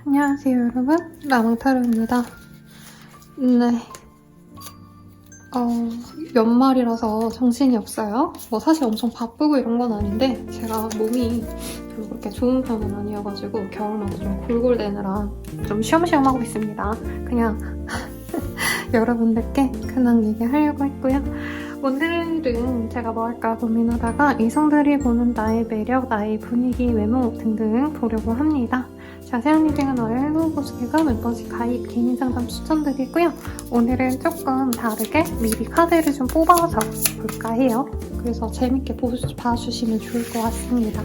안녕하세요 여러분, 라망타로입니다. 네, 연말이라서 정신이 없어요. 뭐 사실 엄청 바쁘고 이런 건 아닌데 제가 몸이 별로 그렇게 좋은 편은 아니어가지고 겨울마다 좀 골골대느라 좀 쉬엄쉬엄 하고 있습니다. 그냥 여러분들께 근황 얘기하려고 했고요. 오늘은 제가 뭐 할까 고민하다가 이성들이 보는 나의 매력, 나의 분위기, 외모 등등 보려고 합니다. 자세한 리딩은 아래 헬로우보스기가 멤버십 가입 개인 상담 추천드리고요. 오늘은 조금 다르게 미리 카드를 좀 뽑아서 볼까 해요. 그래서 재밌게 봐주시면 좋을 것 같습니다.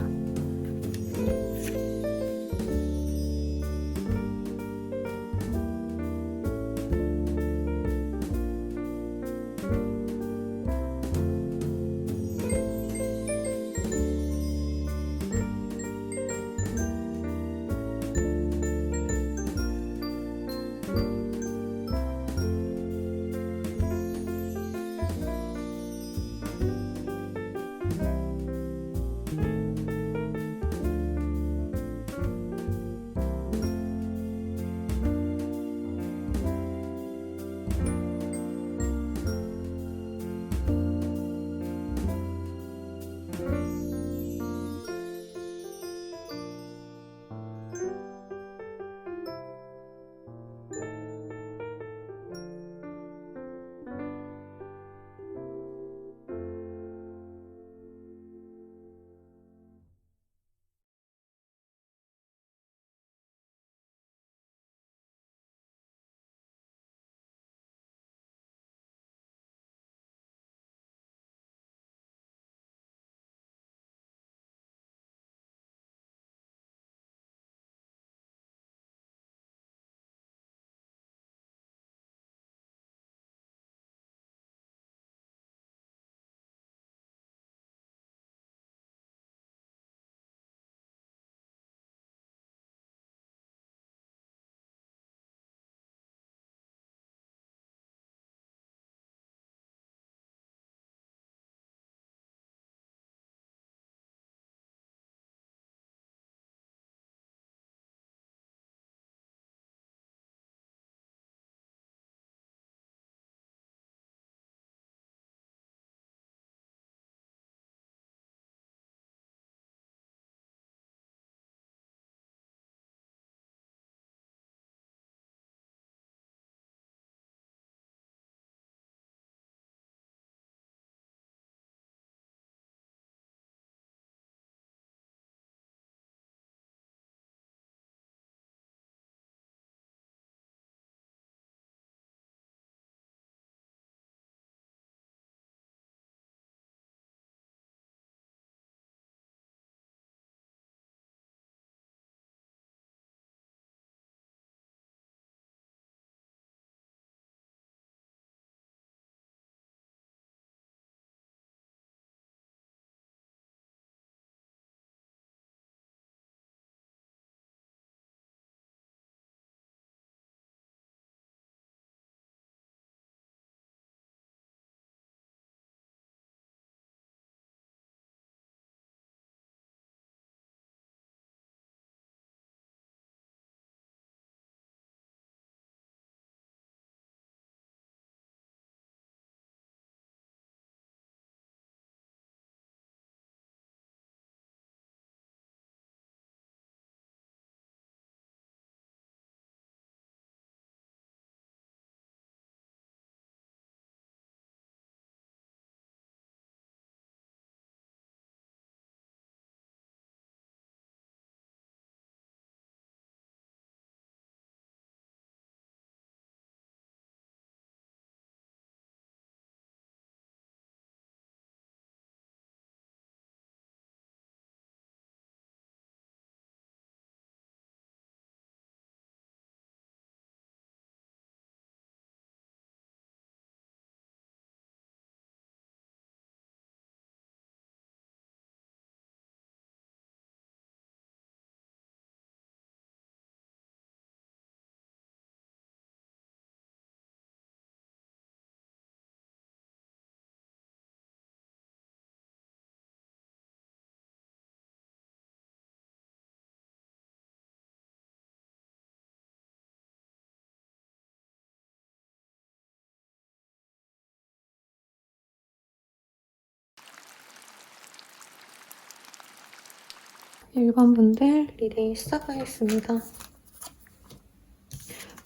1번 분들 리딩 시작하겠습니다.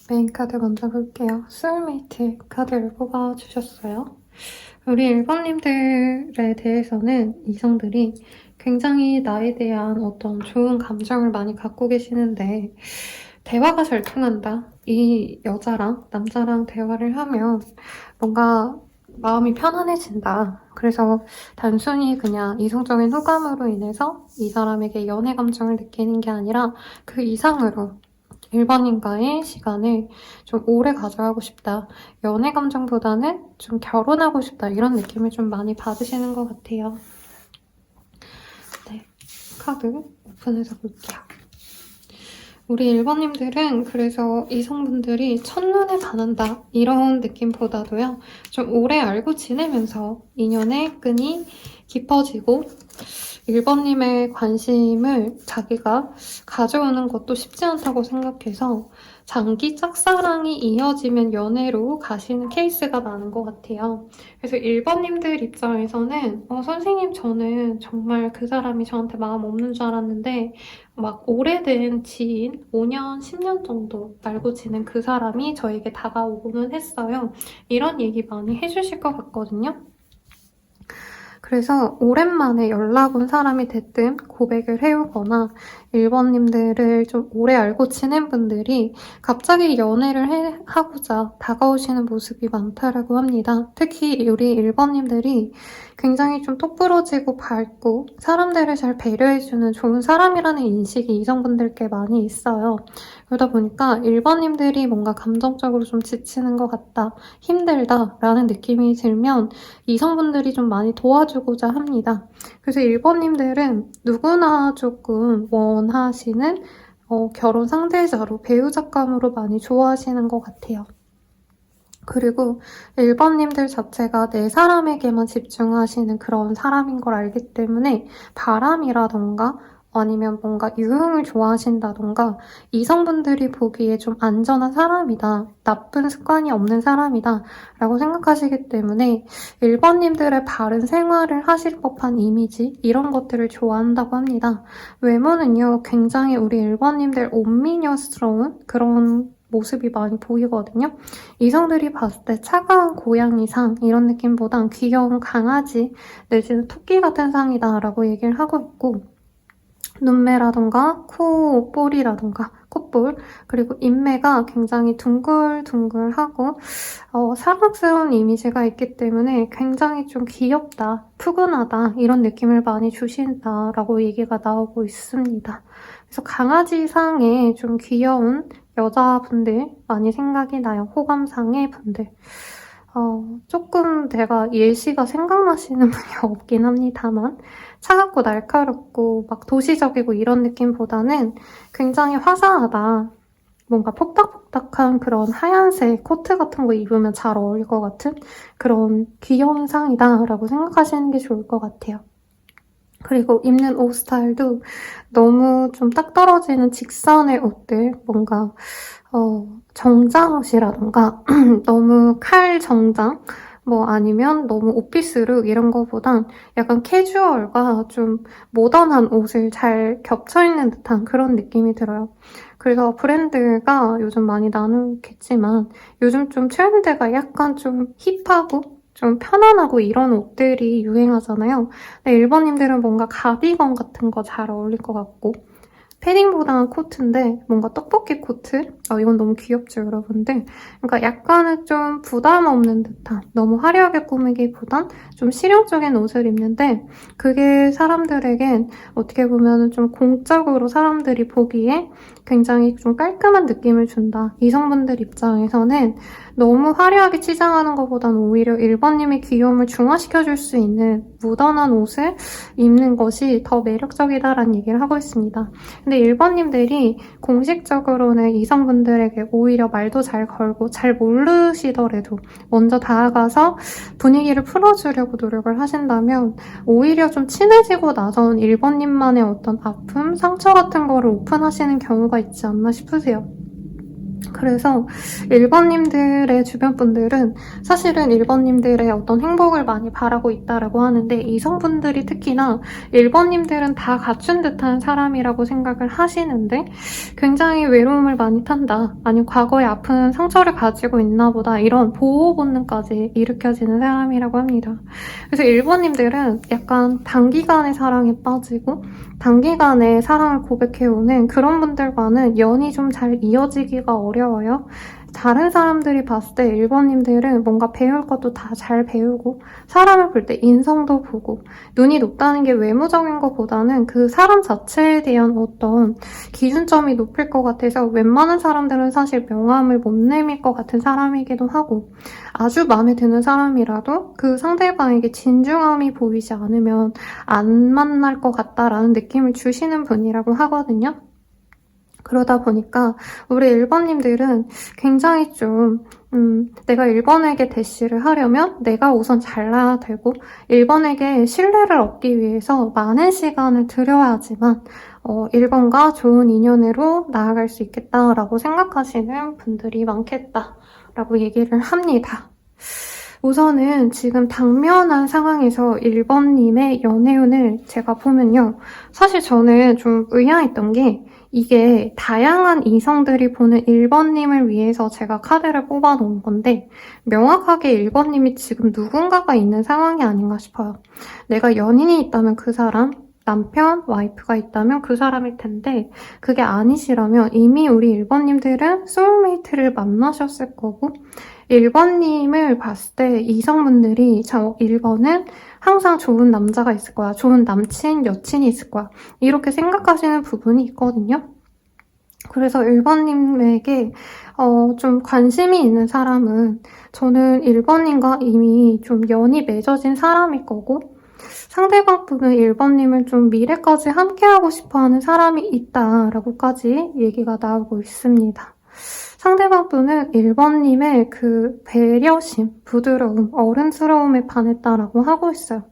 메인 카드 먼저 볼게요. 소울메이트 카드를 뽑아주셨어요. 우리 1번님들에 대해서는 이성들이 굉장히 나에 대한 어떤 좋은 감정을 많이 갖고 계시는데 대화가 잘 통한다. 이 여자랑 남자랑 대화를 하면 뭔가 마음이 편안해진다. 그래서 단순히 그냥 이성적인 호감으로 인해서 이 사람에게 연애 감정을 느끼는 게 아니라 그 이상으로 1번님과의 시간을 좀 오래 가져가고 싶다. 연애 감정보다는 좀 결혼하고 싶다. 이런 느낌을 좀 많이 받으시는 것 같아요. 네, 카드 오픈해서 볼게요. 우리 1번님들은 그래서 이성분들이 첫눈에 반한다 이런 느낌보다도요. 좀 오래 알고 지내면서 인연의 끈이 깊어지고 1번님의 관심을 자기가 가져오는 것도 쉽지 않다고 생각해서 장기 짝사랑이 이어지면 연애로 가시는 케이스가 많은 것 같아요. 그래서 1번님들 입장에서는 선생님 저는 정말 그 사람이 저한테 마음 없는 줄 알았는데 막 오래된 지인 5년, 10년 정도 알고 지낸 그 사람이 저에게 다가오고는 했어요. 이런 얘기 많이 해주실 것 같거든요. 그래서 오랜만에 연락 온 사람이 됐든 고백을 해오거나 1번님들을 좀 오래 알고 지낸 분들이 갑자기 연애를 하고자 다가오시는 모습이 많다라고 합니다. 특히 우리 1번님들이 굉장히 좀 똑부러지고 밝고 사람들을 잘 배려해주는 좋은 사람이라는 인식이 이성분들께 많이 있어요. 그러다 보니까 1번님들이 뭔가 감정적으로 좀 지치는 것 같다, 힘들다 라는 느낌이 들면 이성분들이 좀 많이 도와주고자 합니다. 그래서 1번님들은 누구나 조금 원하시는 결혼 상대자로 배우자감으로 많이 좋아하시는 것 같아요. 그리고 1번님들 자체가 내 사람에게만 집중하시는 그런 사람인 걸 알기 때문에 바람이라던가 아니면 뭔가 유흥을 좋아하신다던가 이성분들이 보기에 좀 안전한 사람이다, 나쁜 습관이 없는 사람이다 라고 생각하시기 때문에 1번님들의 바른 생활을 하실 법한 이미지 이런 것들을 좋아한다고 합니다. 외모는요 굉장히 우리 1번님들 온미녀스러운 그런 모습이 많이 보이거든요. 이성들이 봤을 때 차가운 고양이상 이런 느낌보단 귀여운 강아지 내지는 토끼 같은 상이다 라고 얘기를 하고 있고 눈매라던가 코, 볼이라던가 콧볼 그리고 인매가 굉장히 둥글둥글하고 사랑스러운 이미지가 있기 때문에 굉장히 좀 귀엽다, 푸근하다 이런 느낌을 많이 주신다라고 얘기가 나오고 있습니다. 그래서 강아지상에 좀 귀여운 여자분들 많이 생각이 나요. 호감상의 분들. 조금 제가 예시가 생각나시는 분이 없긴 합니다만 차갑고 날카롭고 막 도시적이고 이런 느낌보다는 굉장히 화사하다. 뭔가 폭닥폭닥한 그런 하얀색 코트 같은 거 입으면 잘 어울릴 것 같은 그런 귀여운 상이다 라고 생각하시는 게 좋을 것 같아요. 그리고 입는 옷 스타일도 너무 좀 딱 떨어지는 직선의 옷들, 뭔가 정장 옷이라던가 너무 칼 정장, 뭐 아니면 너무 오피스룩 이런 거보단 약간 캐주얼과 좀 모던한 옷을 잘 겹쳐있는 듯한 그런 느낌이 들어요. 그래서 브랜드가 요즘 많이 나누겠지만 요즘 좀 트렌드가 약간 좀 힙하고 좀 편안하고 이런 옷들이 유행하잖아요. 근데 1번님들은 뭔가 가디건 같은 거 잘 어울릴 것 같고 패딩보다는 코트인데 뭔가 떡볶이 코트? 이건 너무 귀엽죠, 여러분들? 그러니까 약간은 좀 부담 없는 듯한 너무 화려하게 꾸미기보단 좀 실용적인 옷을 입는데 그게 사람들에겐 어떻게 보면 좀 공적으로 사람들이 보기에 굉장히 좀 깔끔한 느낌을 준다. 이성분들 입장에서는 너무 화려하게 치장하는 것보다는 오히려 1번님의 귀여움을 중화시켜줄 수 있는 무던한 옷을 입는 것이 더 매력적이다라는 얘기를 하고 있습니다. 근데 1번님들이 공식적으로는 이성분들에게 오히려 말도 잘 걸고 잘 모르시더라도 먼저 다가가서 분위기를 풀어주려고 노력을 하신다면 오히려 좀 친해지고 나선 1번님만의 어떤 아픔, 상처 같은 거를 오픈하시는 경우가 있지 않나 싶으세요. 그래서 1번님들의 주변 분들은 사실은 1번님들의 어떤 행복을 많이 바라고 있다라고 하는데, 이성분들이 특히나 1번님들은 다 갖춘 듯한 사람이라고 생각을 하시는데 굉장히 외로움을 많이 탄다, 아니면 과거에 아픈 상처를 가지고 있나 보다, 이런 보호 본능까지 일으켜지는 사람이라고 합니다. 그래서 1번님들은 약간 단기간의 사랑에 빠지고 단기간에 사랑을 고백해오는 그런 분들과는 연이 좀 잘 이어지기가 어려워요. 다른 사람들이 봤을 때 1번님들은 뭔가 배울 것도 다 잘 배우고, 사람을 볼 때 인성도 보고, 눈이 높다는 게 외모적인 것보다는 그 사람 자체에 대한 어떤 기준점이 높을 것 같아서 웬만한 사람들은 사실 명함을 못 내밀 것 같은 사람이기도 하고, 아주 마음에 드는 사람이라도 그 상대방에게 진중함이 보이지 않으면 안 만날 것 같다라는 느낌을 주시는 분이라고 하거든요. 그러다 보니까 우리 1번님들은 굉장히 좀 내가 1번에게 대시를 하려면 내가 우선 잘나야 되고, 1번에게 신뢰를 얻기 위해서 많은 시간을 들여야지만 1번과 좋은 인연으로 나아갈 수 있겠다라고 생각하시는 분들이 많겠다라고 얘기를 합니다. 우선은 지금 당면한 상황에서 1번님의 연애운을 제가 보면요, 사실 저는 좀 의아했던 게, 이게 다양한 이성들이 보는 1번님을 위해서 제가 카드를 뽑아 놓은 건데, 명확하게 1번님이 지금 누군가가 있는 상황이 아닌가 싶어요. 내가 연인이 있다면 그 사람, 남편, 와이프가 있다면 그 사람일 텐데, 그게 아니시라면 이미 우리 1번님들은 소울메이트를 만나셨을 거고, 1번님을 봤을 때 이성분들이 저 1번은 항상 좋은 남자가 있을 거야, 좋은 남친, 여친이 있을 거야, 이렇게 생각하시는 부분이 있거든요. 그래서 1번님에게 좀 관심이 있는 사람은, 저는 1번님과 이미 좀 연이 맺어진 사람일 거고, 상대방 분은 1번님을 좀 미래까지 함께하고 싶어하는 사람이 있다라고까지 얘기가 나오고 있습니다. 상대방 분은 1번님의 그 배려심, 부드러움, 어른스러움에 반했다라고 하고 있어요.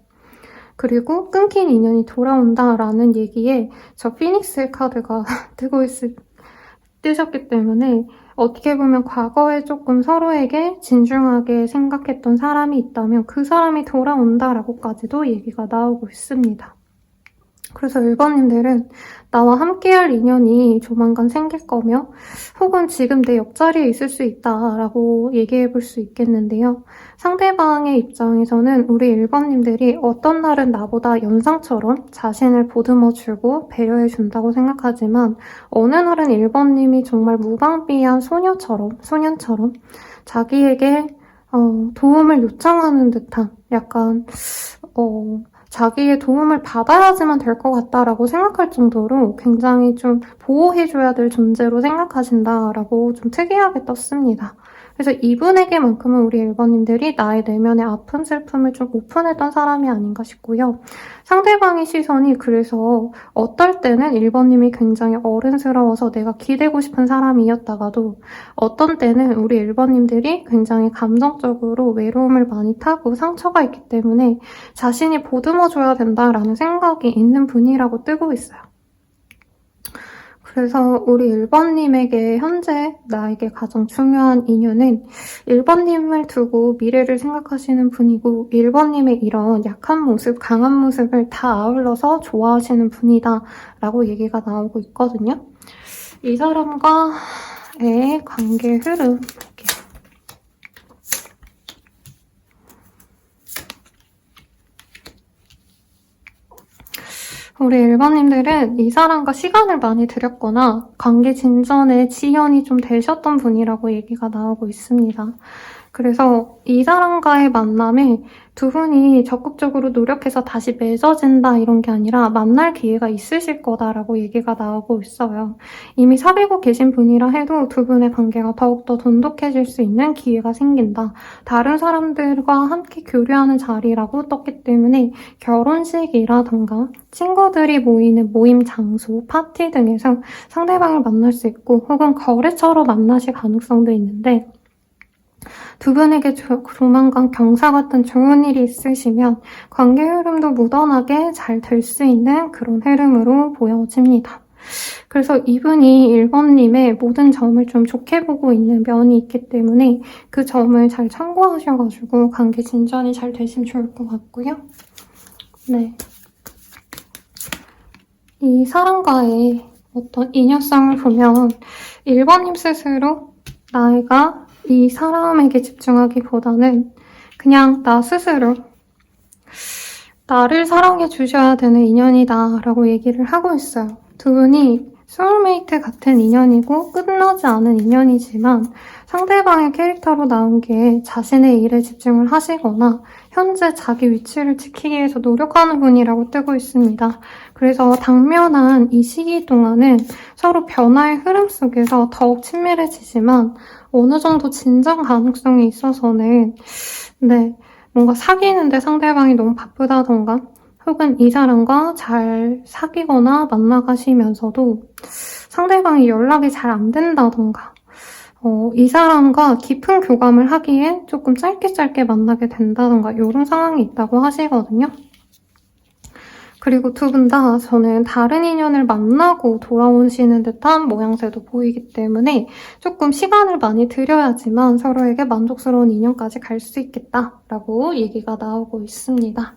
그리고 끊긴 인연이 돌아온다라는 얘기에 저 피닉스 카드가 뜨셨기 때문에 어떻게 보면 과거에 조금 서로에게 진중하게 생각했던 사람이 있다면 그 사람이 돌아온다라고까지도 얘기가 나오고 있습니다. 그래서 1번님들은 나와 함께할 인연이 조만간 생길 거며, 혹은 지금 내 옆자리에 있을 수 있다라고 얘기해 볼 수 있겠는데요. 상대방의 입장에서는 우리 1번님들이 어떤 날은 나보다 연상처럼 자신을 보듬어주고 배려해준다고 생각하지만, 어느 날은 1번님이 정말 무방비한 소년처럼 자기에게 도움을 요청하는 듯한, 약간 자기의 도움을 받아야지만 될 것 같다라고 생각할 정도로 굉장히 좀 보호해줘야 될 존재로 생각하신다라고 좀 특이하게 떴습니다. 그래서 이분에게만큼은 우리 1번님들이 나의 내면의 아픔, 슬픔을 좀 오픈했던 사람이 아닌가 싶고요. 상대방의 시선이 그래서 어떨 때는 1번님이 굉장히 어른스러워서 내가 기대고 싶은 사람이었다가도, 어떤 때는 우리 1번님들이 굉장히 감정적으로 외로움을 많이 타고 상처가 있기 때문에 자신이 보듬어줘야 된다라는 생각이 있는 분이라고 뜨고 있어요. 그래서 우리 1번님에게 현재 나에게 가장 중요한 인연은 1번님을 두고 미래를 생각하시는 분이고, 1번님의 이런 약한 모습, 강한 모습을 다 아울러서 좋아하시는 분이다 라고 얘기가 나오고 있거든요. 이 사람과의 관계 흐름 볼게요. 우리 1번님들은 이 사람과 시간을 많이 들였거나 관계 진전에 지연이 좀 되셨던 분이라고 얘기가 나오고 있습니다. 그래서 이 사람과의 만남에 두 분이 적극적으로 노력해서 다시 맺어진다 이런 게 아니라 만날 기회가 있으실 거다라고 얘기가 나오고 있어요. 이미 사귀고 계신 분이라 해도 두 분의 관계가 더욱더 돈독해질 수 있는 기회가 생긴다. 다른 사람들과 함께 교류하는 자리라고 떴기 때문에 결혼식이라던가 친구들이 모이는 모임 장소, 파티 등에서 상대방을 만날 수 있고, 혹은 거래처로 만나실 가능성도 있는데, 두 분에게 조만간 경사 같은 좋은 일이 있으시면 관계 흐름도 무던하게 잘 될 수 있는 그런 흐름으로 보여집니다. 그래서 이분이 1번님의 모든 점을 좀 좋게 보고 있는 면이 있기 때문에 그 점을 잘 참고하셔가지고 관계 진전이 잘 되시면 좋을 것 같고요. 네. 이 사람과의 어떤 인연성을 보면 1번님 스스로 나이가 이 사람에게 집중하기보다는 그냥 나 스스로 나를 사랑해 주셔야 되는 인연이다 라고 얘기를 하고 있어요. 두 분이 소울메이트 같은 인연이고 끝나지 않은 인연이지만 상대방의 캐릭터로 나온 게 자신의 일에 집중을 하시거나 현재 자기 위치를 지키기 위해서 노력하는 분이라고 뜨고 있습니다. 그래서 당면한 이 시기 동안은 서로 변화의 흐름 속에서 더욱 친밀해지지만 어느 정도 진정 가능성이 있어서는 네, 뭔가 사귀는데 상대방이 너무 바쁘다던가 혹은 이 사람과 잘 사귀거나 만나가시면서도 상대방이 연락이 잘 안 된다던가 이 사람과 깊은 교감을 하기엔 조금 짧게 만나게 된다던가 이런 상황이 있다고 하시거든요. 그리고 두 분 다 저는 다른 인연을 만나고 돌아오시는 듯한 모양새도 보이기 때문에 조금 시간을 많이 들여야지만 서로에게 만족스러운 인연까지 갈 수 있겠다라고 얘기가 나오고 있습니다.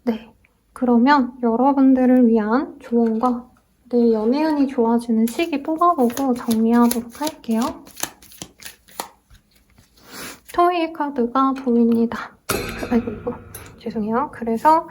네, 그러면 여러분들을 위한 조언과 내 연애운이 좋아지는 시기 뽑아보고 정리하도록 할게요. 토이 카드가 보입니다. 아이고, 죄송해요. 그래서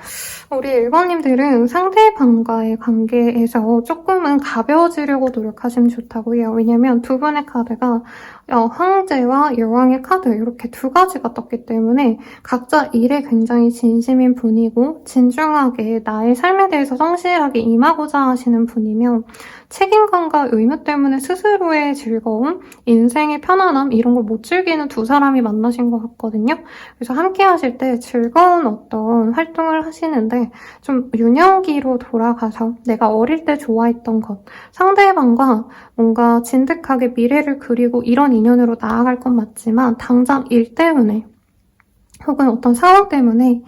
우리 1번님들은 상대방과의 관계에서 조금은 가벼워지려고 노력하시면 좋다고 해요. 왜냐면 두 분의 카드가 황제와 여왕의 카드 이렇게 두 가지가 떴기 때문에 각자 일에 굉장히 진심인 분이고 진중하게 나의 삶에 대해서 성실하게 임하고자 하시는 분이며 책임감과 의무 때문에 스스로의 즐거움, 인생의 편안함 이런 걸 못 즐기는 두 사람이 만나신 것 같거든요. 그래서 함께 하실 때 즐거운 어떤 활동을 하시는데 좀 유년기로 돌아가서 내가 어릴 때 좋아했던 것, 상대방과 뭔가 진득하게 미래를 그리고 이런 인연으로 나아갈 건 맞지만 당장 일 때문에 혹은 어떤 상황 때문에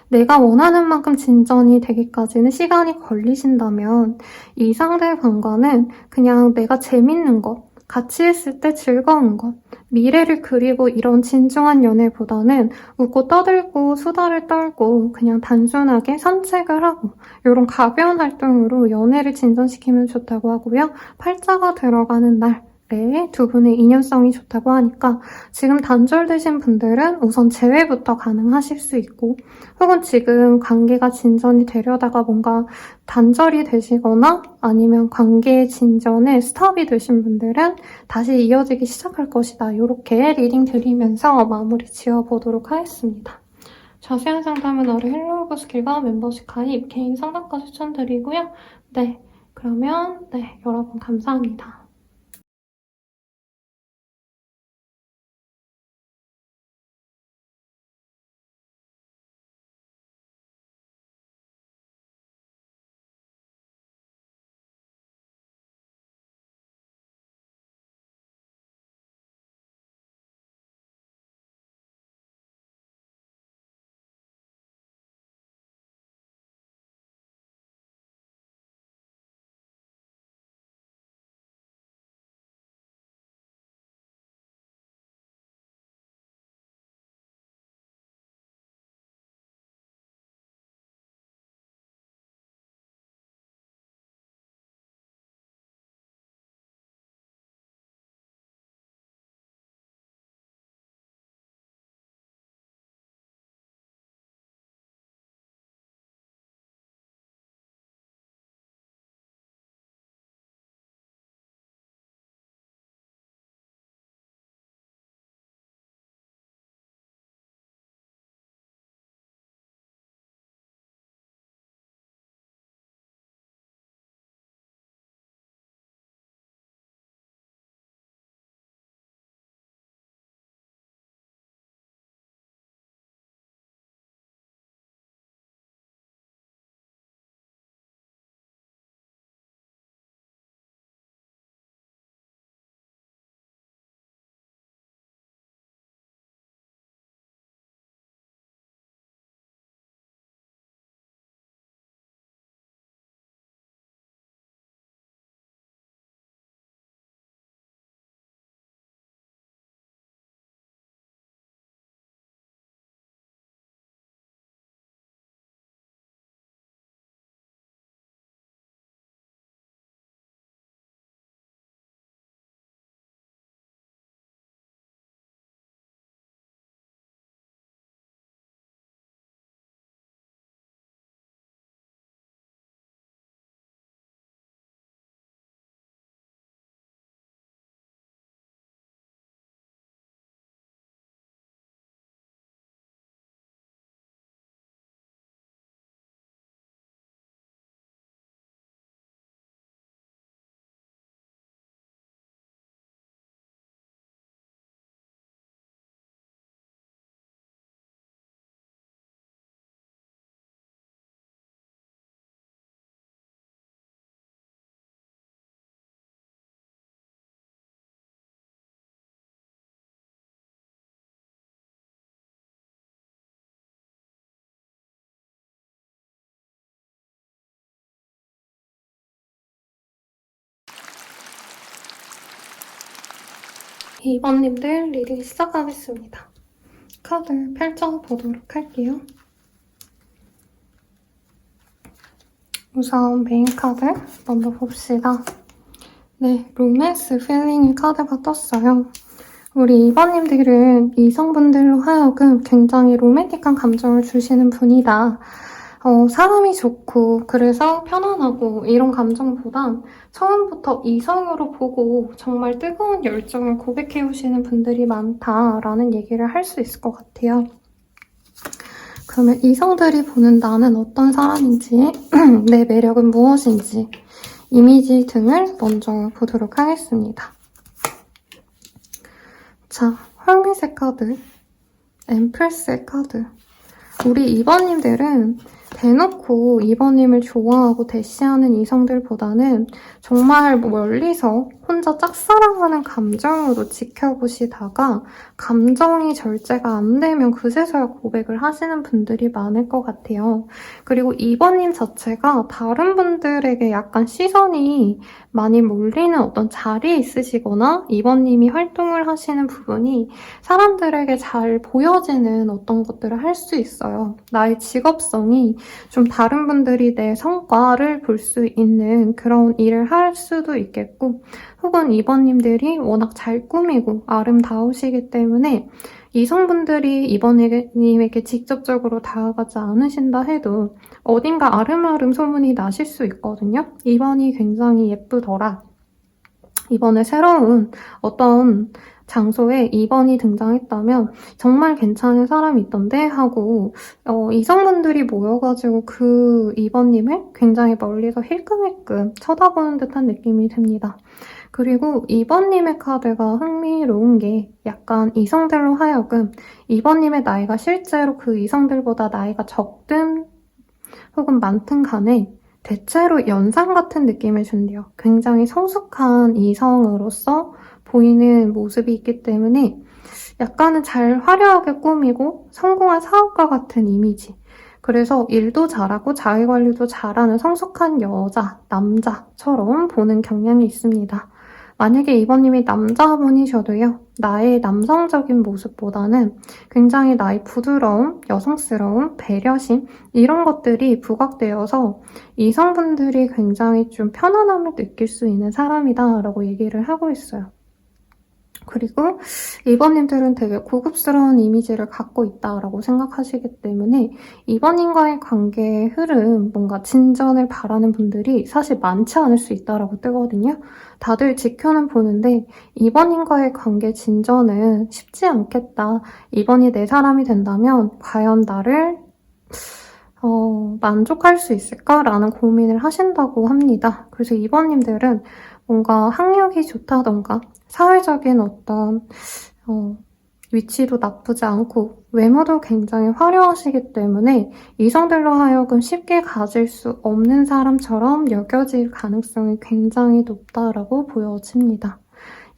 내가 원하는 만큼 진전이 되기까지는 시간이 걸리신다면 이 상대방과는 그냥 내가 재밌는 것, 같이 있을 때 즐거운 것, 미래를 그리고 이런 진중한 연애보다는 웃고 떠들고 수다를 떨고 그냥 단순하게 산책을 하고 이런 가벼운 활동으로 연애를 진전시키면 좋다고 하고요. 팔자가 들어가는 날 두 분의 인연성이 좋다고 하니까 지금 단절되신 분들은 우선 재회부터 가능하실 수 있고 혹은 지금 관계가 진전이 되려다가 뭔가 단절이 되시거나 아니면 관계의 진전에 스탑이 되신 분들은 다시 이어지기 시작할 것이다. 이렇게 리딩 드리면서 마무리 지어보도록 하겠습니다. 자세한 상담은 아래 헬로우브 스킬과 멤버십 가입, 개인 상담과 추천드리고요. 네, 그러면 여러분 감사합니다. 2번님들 리딩 시작하겠습니다. 카드 펼쳐보도록 할게요. 우선 메인 카드 먼저 봅시다. 네, 로맨스 필링의 카드가 떴어요. 우리 2번님들은 이성분들로 하여금 굉장히 로맨틱한 감정을 주시는 분이다. 사람이 좋고 그래서 편안하고 이런 감정보단 처음부터 이성으로 보고 정말 뜨거운 열정을 고백해오시는 분들이 많다라는 얘기를 할 수 있을 것 같아요. 그러면 이성들이 보는 나는 어떤 사람인지, 내 매력은 무엇인지, 이미지 등을 먼저 보도록 하겠습니다. 자, 황미색 카드, 엠프레스의 카드. 우리 2번님들은 대놓고 2번님을 좋아하고 대시하는 이성들보다는 정말 멀리서 혼자 짝사랑하는 감정으로 지켜보시다가 감정이 절제가 안 되면 그제서야 고백을 하시는 분들이 많을 것 같아요. 그리고 2번님 자체가 다른 분들에게 약간 시선이 많이 몰리는 어떤 자리에 있으시거나 2번님이 활동을 하시는 부분이 사람들에게 잘 보여지는 어떤 것들을 할 수 있어요. 나의 직업성이 좀 다른 분들이 내 성과를 볼 수 있는 그런 일을 할 수도 있겠고, 혹은 2번님들이 워낙 잘 꾸미고 아름다우시기 때문에 이성분들이 2번님에게 직접적으로 다가가지 않으신다 해도 어딘가 아름아름 소문이 나실 수 있거든요. 2번이 굉장히 예쁘더라. 이번에 새로운 어떤 장소에 2번이 등장했다면 정말 괜찮은 사람이 있던데 하고 이성분들이 모여가지고 그 2번님을 굉장히 멀리서 힐끔힐끔 쳐다보는 듯한 느낌이 듭니다. 그리고 2번님의 카드가 흥미로운 게 약간 이성들로 하여금 2번님의 나이가 실제로 그 이성들보다 나이가 적든 혹은 많든 간에 대체로 연상 같은 느낌을 준대요. 굉장히 성숙한 이성으로서 보이는 모습이 있기 때문에 약간은 잘 화려하게 꾸미고 성공한 사업가 같은 이미지. 그래서 일도 잘하고 자기관리도 잘하는 성숙한 여자, 남자처럼 보는 경향이 있습니다. 만약에 2번님이 남자분이셔도요, 나의 남성적인 모습보다는 굉장히 나의 부드러움, 여성스러움, 배려심 이런 것들이 부각되어서 이성분들이 굉장히 좀 편안함을 느낄 수 있는 사람이다 라고 얘기를 하고 있어요. 그리고 2번님들은 되게 고급스러운 이미지를 갖고 있다라고 생각하시기 때문에 2번님과의 관계의 흐름, 뭔가 진전을 바라는 분들이 사실 많지 않을 수 있다라고 뜨거든요. 다들 지켜는 보는데 2번님과의 관계 진전은 쉽지 않겠다. 2번이 내 사람이 된다면 과연 나를 만족할 수 있을까라는 고민을 하신다고 합니다. 그래서 2번님들은 뭔가 학력이 좋다던가 사회적인 어떤 위치도 나쁘지 않고 외모도 굉장히 화려하시기 때문에 이성들로 하여금 쉽게 가질 수 없는 사람처럼 여겨질 가능성이 굉장히 높다라고 보여집니다.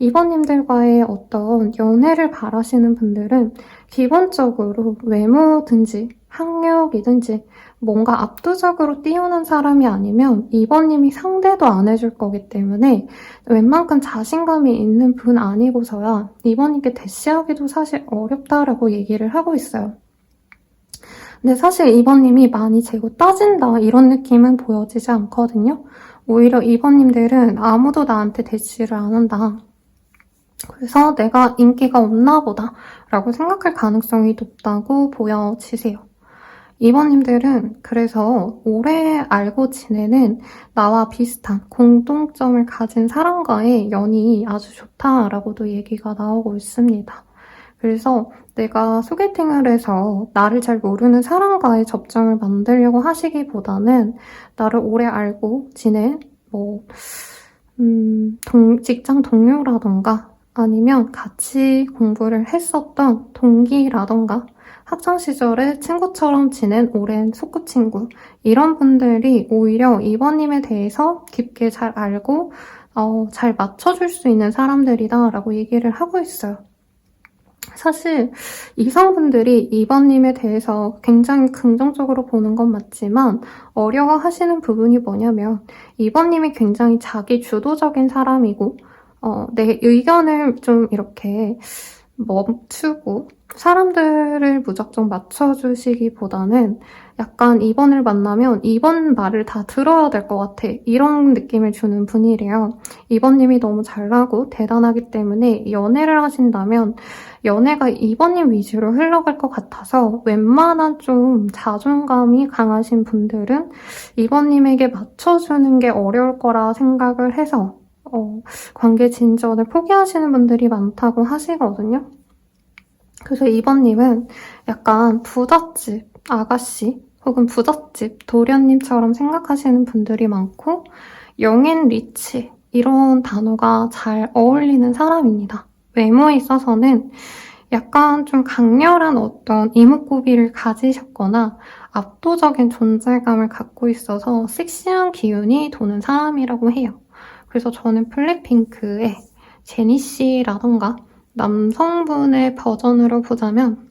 2번님들과의 어떤 연애를 바라시는 분들은 기본적으로 외모든지 학력이든지 뭔가 압도적으로 뛰어난 사람이 아니면 2번님이 상대도 안 해줄 거기 때문에 웬만큼 자신감이 있는 분 아니고서야 2번님께 대시하기도 사실 어렵다라고 얘기를 하고 있어요. 근데 사실 2번님이 많이 재고 따진다 이런 느낌은 보여지지 않거든요. 오히려 2번님들은 아무도 나한테 대시를 안 한다. 그래서 내가 인기가 없나 보다 라고 생각할 가능성이 높다고 보여지세요. 2번님들은 그래서 오래 알고 지내는 나와 비슷한 공통점을 가진 사람과의 연이 아주 좋다라고도 얘기가 나오고 있습니다. 그래서 내가 소개팅을 해서 나를 잘 모르는 사람과의 접점을 만들려고 하시기보다는 나를 오래 알고 지낸 직장 동료라던가 아니면 같이 공부를 했었던 동기라던가 학창시절에 친구처럼 지낸 오랜 소꿉친구 이런 분들이 오히려 2번님에 대해서 깊게 잘 알고 잘 맞춰줄 수 있는 사람들이다 라고 얘기를 하고 있어요. 사실 이성분들이 2번님에 대해서 굉장히 긍정적으로 보는 건 맞지만 어려워하시는 부분이 뭐냐면 2번님이 굉장히 자기 주도적인 사람이고 내 의견을 좀 이렇게 멈추고 사람들을 무작정 맞춰주시기보다는 약간 이번을 만나면 이번 말을 다 들어야 될 것 같아. 이런 느낌을 주는 분이래요. 이번님이 너무 잘나고 대단하기 때문에 연애를 하신다면 연애가 이번님 위주로 흘러갈 것 같아서 웬만한 좀 자존감이 강하신 분들은 이번님에게 맞춰주는 게 어려울 거라 생각을 해서 관계 진전을 포기하시는 분들이 많다고 하시거든요. 그래서 이번님은 약간 부잣집 아가씨 혹은 부잣집 도련님처럼 생각하시는 분들이 많고 영앤 리치 이런 단어가 잘 어울리는 사람입니다. 외모에 있어서는 약간 좀 강렬한 어떤 이목구비를 가지셨거나 압도적인 존재감을 갖고 있어서 섹시한 기운이 도는 사람이라고 해요. 그래서 저는 블랙핑크의 제니씨라던가 남성분의 버전으로 보자면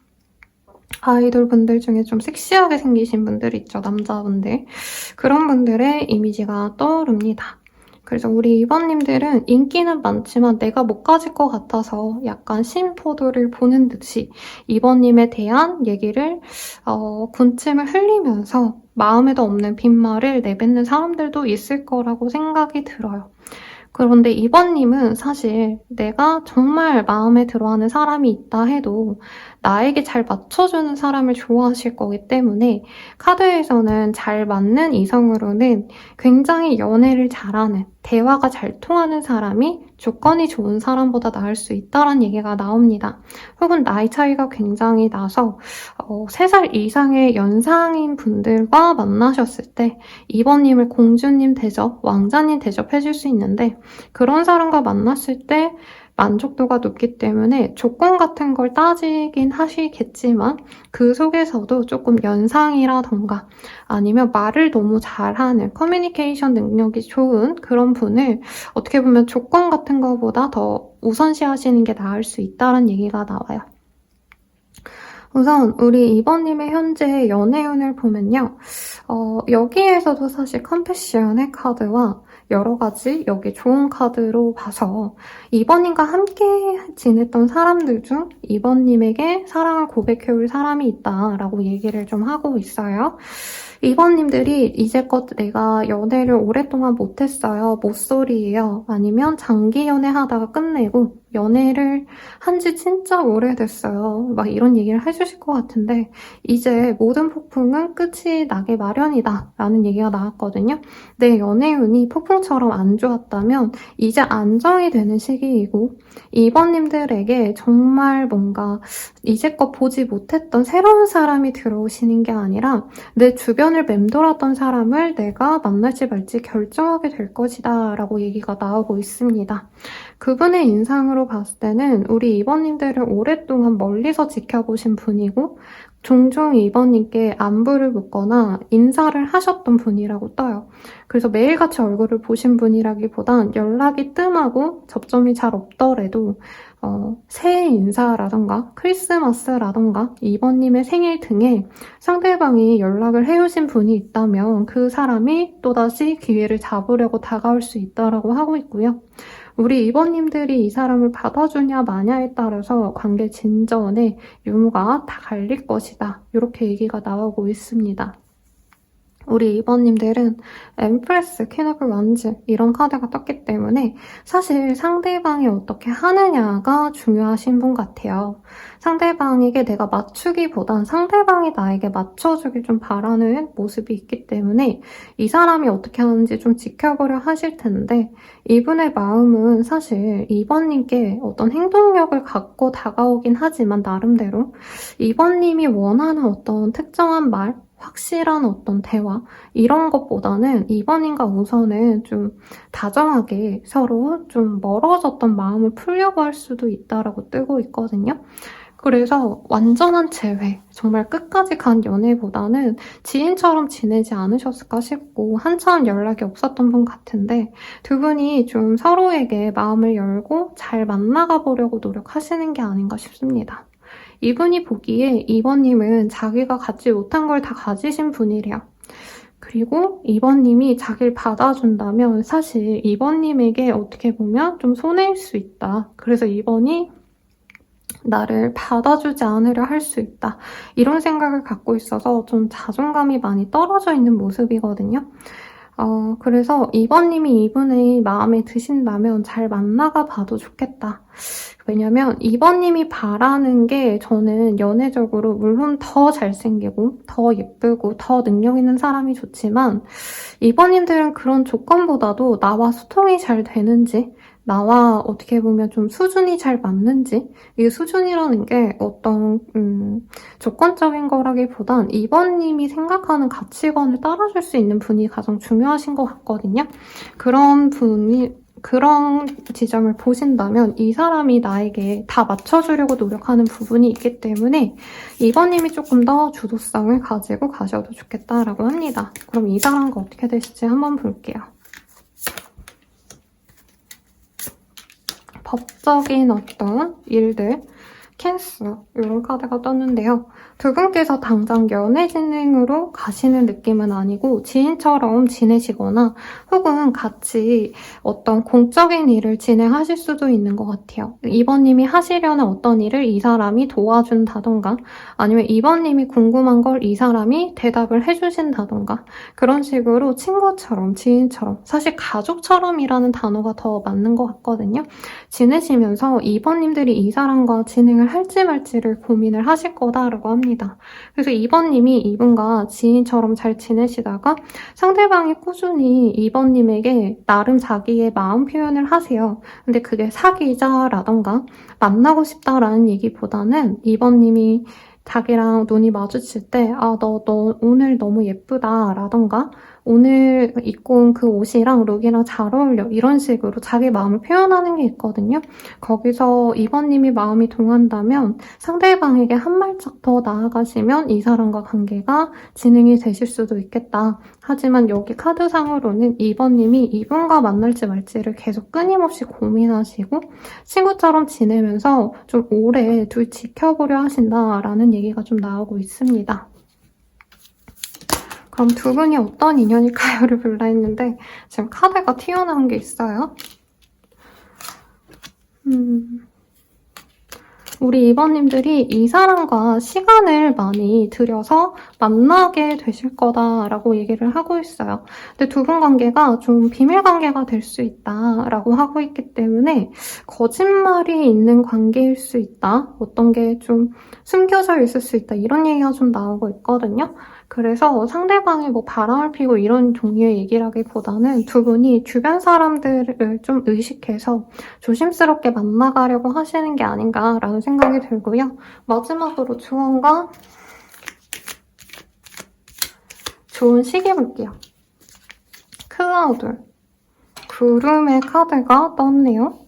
아이돌 분들 중에 좀 섹시하게 생기신 분들 있죠, 남자분들. 그런 분들의 이미지가 떠오릅니다. 그래서 우리 이번님들은 인기는 많지만 내가 못 가질 것 같아서 약간 심포도를 보는 듯이 이번님에 대한 얘기를 군침을 흘리면서 마음에도 없는 빈말을 내뱉는 사람들도 있을 거라고 생각이 들어요. 그런데 이번님은 사실 내가 정말 마음에 들어하는 사람이 있다 해도 나에게 잘 맞춰주는 사람을 좋아하실 거기 때문에 카드에서는 잘 맞는 이성으로는 굉장히 연애를 잘하는, 대화가 잘 통하는 사람이 조건이 좋은 사람보다 나을 수 있다는 얘기가 나옵니다. 혹은 나이 차이가 굉장히 나서 3살 이상의 연상인 분들과 만나셨을 때 이번님을 공주님 대접, 왕자님 대접해줄 수 있는데 그런 사람과 만났을 때 만족도가 높기 때문에 조건 같은 걸 따지긴 하시겠지만 그 속에서도 조금 연상이라던가 아니면 말을 너무 잘하는 커뮤니케이션 능력이 좋은 그런 분을 어떻게 보면 조건 같은 거보다 더 우선시하시는 게 나을 수 있다는 얘기가 나와요. 우선 우리 이번님의 현재 연애운을 보면요. 여기에서도 사실 컴패션의 카드와 여러 가지 여기 좋은 카드로 봐서 이번님과 함께 지냈던 사람들 중 이번님에게 사랑을 고백해올 사람이 있다라고 얘기를 좀 하고 있어요. 이번님들이 이제껏 내가 연애를 오랫동안 못했어요. 모쏠이에요. 아니면 장기 연애하다가 끝내고 연애를 한 지 진짜 오래됐어요. 막 이런 얘기를 해주실 것 같은데 이제 모든 폭풍은 끝이 나게 마련이다 라는 얘기가 나왔거든요. 내 연애운이 폭풍처럼 안 좋았다면 이제 안정이 되는 시기이고 이번님들에게 정말 뭔가 이제껏 보지 못했던 새로운 사람이 들어오시는 게 아니라 내 주변을 맴돌았던 사람을 내가 만날지 말지 결정하게 될 것이다 라고 얘기가 나오고 있습니다. 그분의 인상으로 봤을 때는 우리 이번님들을 오랫동안 멀리서 지켜보신 분이고 종종 이번님께 안부를 묻거나 인사를 하셨던 분이라고 떠요. 그래서 매일같이 얼굴을 보신 분이라기보단 연락이 뜸하고 접점이 잘 없더라도 새해 인사라던가 크리스마스라던가 이번님의 생일 등에 상대방이 연락을 해오신 분이 있다면 그 사람이 또다시 기회를 잡으려고 다가올 수 있다고 하고 있고요. 우리 이번님들이 이 사람을 받아주냐 마냐에 따라서 관계 진전의 유무가 다 갈릴 것이다. 이렇게 얘기가 나오고 있습니다. 우리 이번님들은 엠프레스, 퀸 오브 원즈 이런 카드가 떴기 때문에 사실 상대방이 어떻게 하느냐가 중요하신 분 같아요. 상대방에게 내가 맞추기보단 상대방이 나에게 맞춰주길 좀 바라는 모습이 있기 때문에 이 사람이 어떻게 하는지 좀 지켜보려 하실 텐데 이분의 마음은 사실 이번님께 어떤 행동력을 갖고 다가오긴 하지만 나름대로 이번님이 원하는 어떤 특정한 말 확실한 어떤 대화 이런 것보다는 이번님과 우선은 좀 다정하게 서로 좀 멀어졌던 마음을 풀려고 할 수도 있다라고 뜨고 있거든요. 그래서 완전한 제외, 정말 끝까지 간 연애보다는 지인처럼 지내지 않으셨을까 싶고 한참 연락이 없었던 분 같은데 두 분이 좀 서로에게 마음을 열고 잘 만나가 보려고 노력하시는 게 아닌가 싶습니다. 이분이 보기에 이번님은 자기가 갖지 못한 걸 다 가지신 분이래요. 그리고 2번님이 자기를 받아준다면 사실 2번님에게 어떻게 보면 좀 손해일 수 있다. 그래서 2번이 나를 받아주지 않으려 할 수 있다. 이런 생각을 갖고 있어서 좀 자존감이 많이 떨어져 있는 모습이거든요. 그래서 2번님이 이분의 마음에 드신다면 잘 만나가 봐도 좋겠다. 왜냐면 2번님이 바라는 게 저는 연애적으로 물론 더 잘생기고 더 예쁘고 더 능력 있는 사람이 좋지만 2번님들은 그런 조건보다도 나와 소통이 잘 되는지 나와 어떻게 보면 좀 수준이 잘 맞는지 이 수준이라는 게 어떤 조건적인 거라기보단 2번님이 생각하는 가치관을 따라줄 수 있는 분이 가장 중요하신 것 같거든요. 그런 지점을 보신다면 이 사람이 나에게 다 맞춰주려고 노력하는 부분이 있기 때문에 2번님이 조금 더 주도성을 가지고 가셔도 좋겠다라고 합니다. 그럼 이 사람과 어떻게 되실지 한번 볼게요. 법적인 어떤 일들, 캔슬 이런 카드가 떴는데요. 두 분께서 당장 연애 진행으로 가시는 느낌은 아니고 지인처럼 지내시거나 혹은 같이 어떤 공적인 일을 진행하실 수도 있는 것 같아요. 2번님이 하시려는 어떤 일을 이 사람이 도와준다던가 아니면 2번님이 궁금한 걸 이 사람이 대답을 해주신다던가 그런 식으로 친구처럼 지인처럼 사실 가족처럼이라는 단어가 더 맞는 것 같거든요. 지내시면서 2번님들이 이 사람과 진행을 할지 말지를 고민을 하실 거다라고 합니다. 그래서 2번님이 이분과 지인처럼 잘 지내시다가 상대방이 꾸준히 2번님에게 나름 자기의 마음 표현을 하세요. 근데 그게 사귀자라던가 만나고 싶다라는 얘기보다는 2번님이 자기랑 눈이 마주칠 때 너 오늘 너무 예쁘다라던가 오늘 입고 온 그 옷이랑 룩이랑 잘 어울려 이런 식으로 자기 마음을 표현하는 게 있거든요. 거기서 2번님이 마음이 동한다면 상대방에게 한 발짝 더 나아가시면 이 사람과 관계가 진행이 되실 수도 있겠다. 하지만 여기 카드상으로는 2번님이 이분과 만날지 말지를 계속 끊임없이 고민하시고 친구처럼 지내면서 좀 오래 둘 지켜보려 하신다라는 얘기가 좀 나오고 있습니다. 그럼 두 분이 어떤 인연일까요를 볼라 했는데 지금 카드가 튀어나온 게 있어요. 우리 2번님들이 이 사람과 시간을 많이 들여서 만나게 되실 거다라고 얘기를 하고 있어요. 근데 두 분 관계가 좀 비밀 관계가 될 수 있다라고 하고 있기 때문에 거짓말이 있는 관계일 수 있다. 어떤 게 좀 숨겨져 있을 수 있다. 이런 얘기가 좀 나오고 있거든요. 그래서 상대방이 뭐 바람을 피고 이런 종류의 얘기라기보다는 두 분이 주변 사람들을 좀 의식해서 조심스럽게 만나가려고 하시는 게 아닌가라는 생각이 들고요. 마지막으로 조언과 좋은 시기 볼게요. 클라우드, 구름의 카드가 떴네요.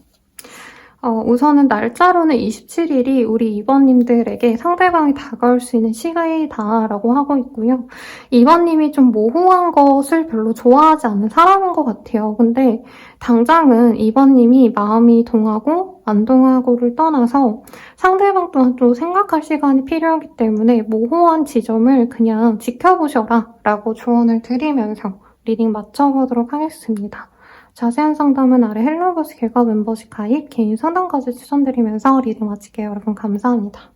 우선은 날짜로는 27일이 우리 2번님들에게 상대방이 다가올 수 있는 시기다라고 하고 있고요. 2번님이 좀 모호한 것을 별로 좋아하지 않는 사람인 것 같아요. 근데 당장은 2번님이 마음이 동하고 안 동하고를 떠나서 상대방 또한 또 생각할 시간이 필요하기 때문에 모호한 지점을 그냥 지켜보셔라 라고 조언을 드리면서 리딩 마쳐보도록 하겠습니다. 자세한 상담은 아래 헬로버스 개가 멤버십 가입, 개인 상담까지 추천드리면서 리딩 마칠게요. 여러분 감사합니다.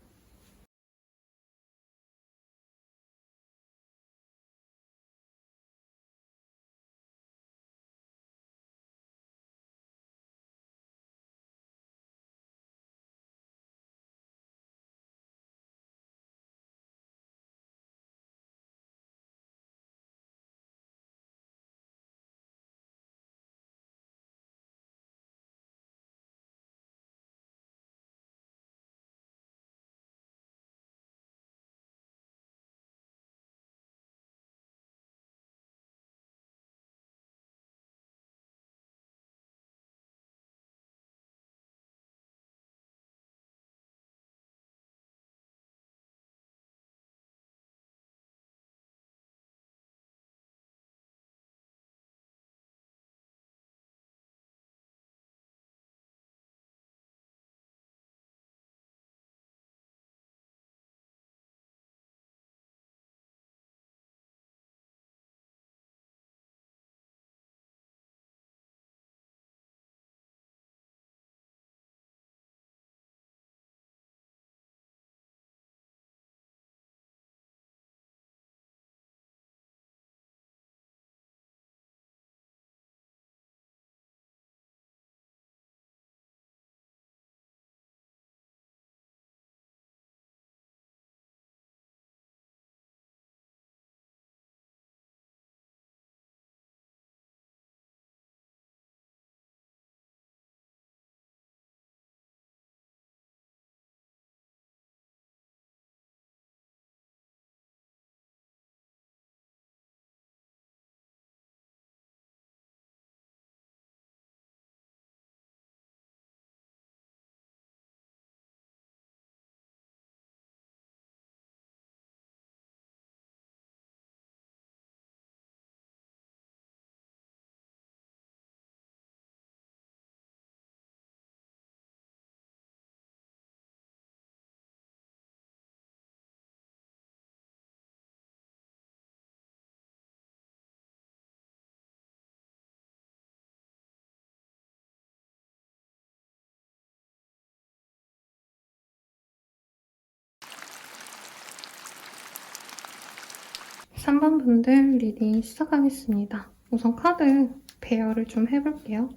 3번 분들 리딩 시작하겠습니다. 우선 카드 배열을 좀 해볼게요.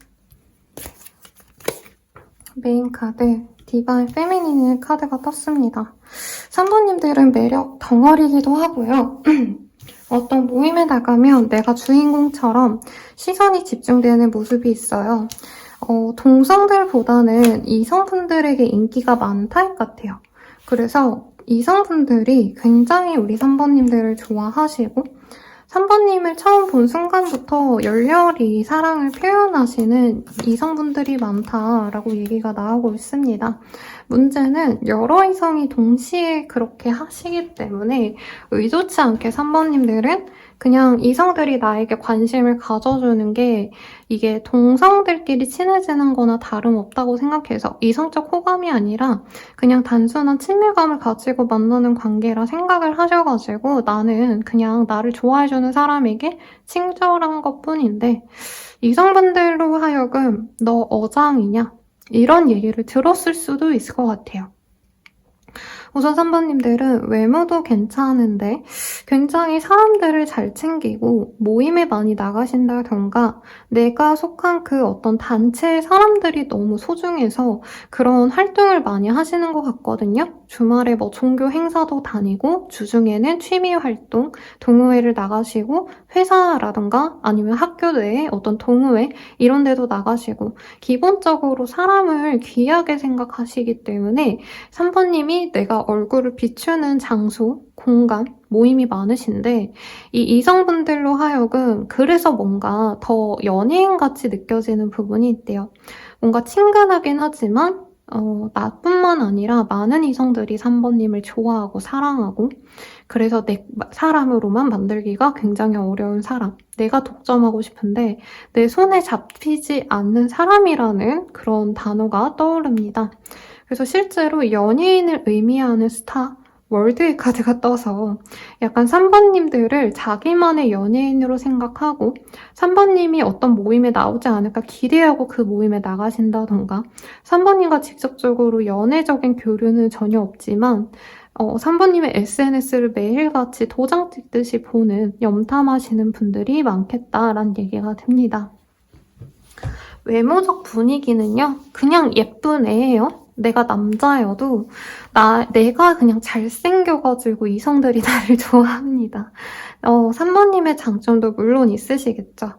메인 카드 디바인 페미닌의 카드가 떴습니다. 3번님들은 매력 덩어리기도 하고요. 어떤 모임에 나가면 내가 주인공처럼 시선이 집중되는 모습이 있어요. 동성들보다는 이성분들에게 인기가 많은 타입 같아요. 그래서 이성분들이 굉장히 우리 3번님들을 좋아하시고 3번님을 처음 본 순간부터 열렬히 사랑을 표현하시는 이성분들이 많다라고 얘기가 나오고 있습니다. 문제는 여러 이성이 동시에 그렇게 하시기 때문에 의도치 않게 3번님들은 그냥 이성들이 나에게 관심을 가져주는 게 이게 동성들끼리 친해지는 거나 다름없다고 생각해서 이성적 호감이 아니라 그냥 단순한 친밀감을 가지고 만나는 관계라 생각을 하셔가지고 나는 그냥 나를 좋아해주는 사람에게 친절한 것뿐인데 이성분들로 하여금 너 어장이냐? 이런 얘기를 들었을 수도 있을 것 같아요. 우선 3번님들은 외모도 괜찮은데 굉장히 사람들을 잘 챙기고 모임에 많이 나가신다던가 내가 속한 그 어떤 단체의 사람들이 너무 소중해서 그런 활동을 많이 하시는 것 같거든요. 주말에 뭐 종교 행사도 다니고 주중에는 취미 활동, 동호회를 나가시고 회사라던가 아니면 학교 내에 어떤 동호회 이런 데도 나가시고 기본적으로 사람을 귀하게 생각하시기 때문에 3번님이 내가 얼굴을 비추는 장소, 공간, 모임이 많으신데 이 이성분들로 하여금 그래서 뭔가 더 연예인같이 느껴지는 부분이 있대요. 뭔가 친근하긴 하지만 나뿐만 아니라 많은 이성들이 3번님을 좋아하고 사랑하고 그래서 내 사람으로만 만들기가 굉장히 어려운 사람. 내가 독점하고 싶은데 내 손에 잡히지 않는 사람이라는 그런 단어가 떠오릅니다. 그래서 실제로 연예인을 의미하는 스타, 월드의 카드가 떠서 약간 3번님들을 자기만의 연예인으로 생각하고 3번님이 어떤 모임에 나오지 않을까 기대하고 그 모임에 나가신다던가 3번님과 직접적으로 연애적인 교류는 전혀 없지만 3번님의 SNS를 매일같이 도장 찍듯이 보는 염탐하시는 분들이 많겠다라는 얘기가 듭니다. 외모적 분위기는요, 그냥 예쁜 애예요. 내가 남자여도 내가 그냥 잘생겨가지고 이성들이 나를 좋아합니다. 3번님의 장점도 물론 있으시겠죠.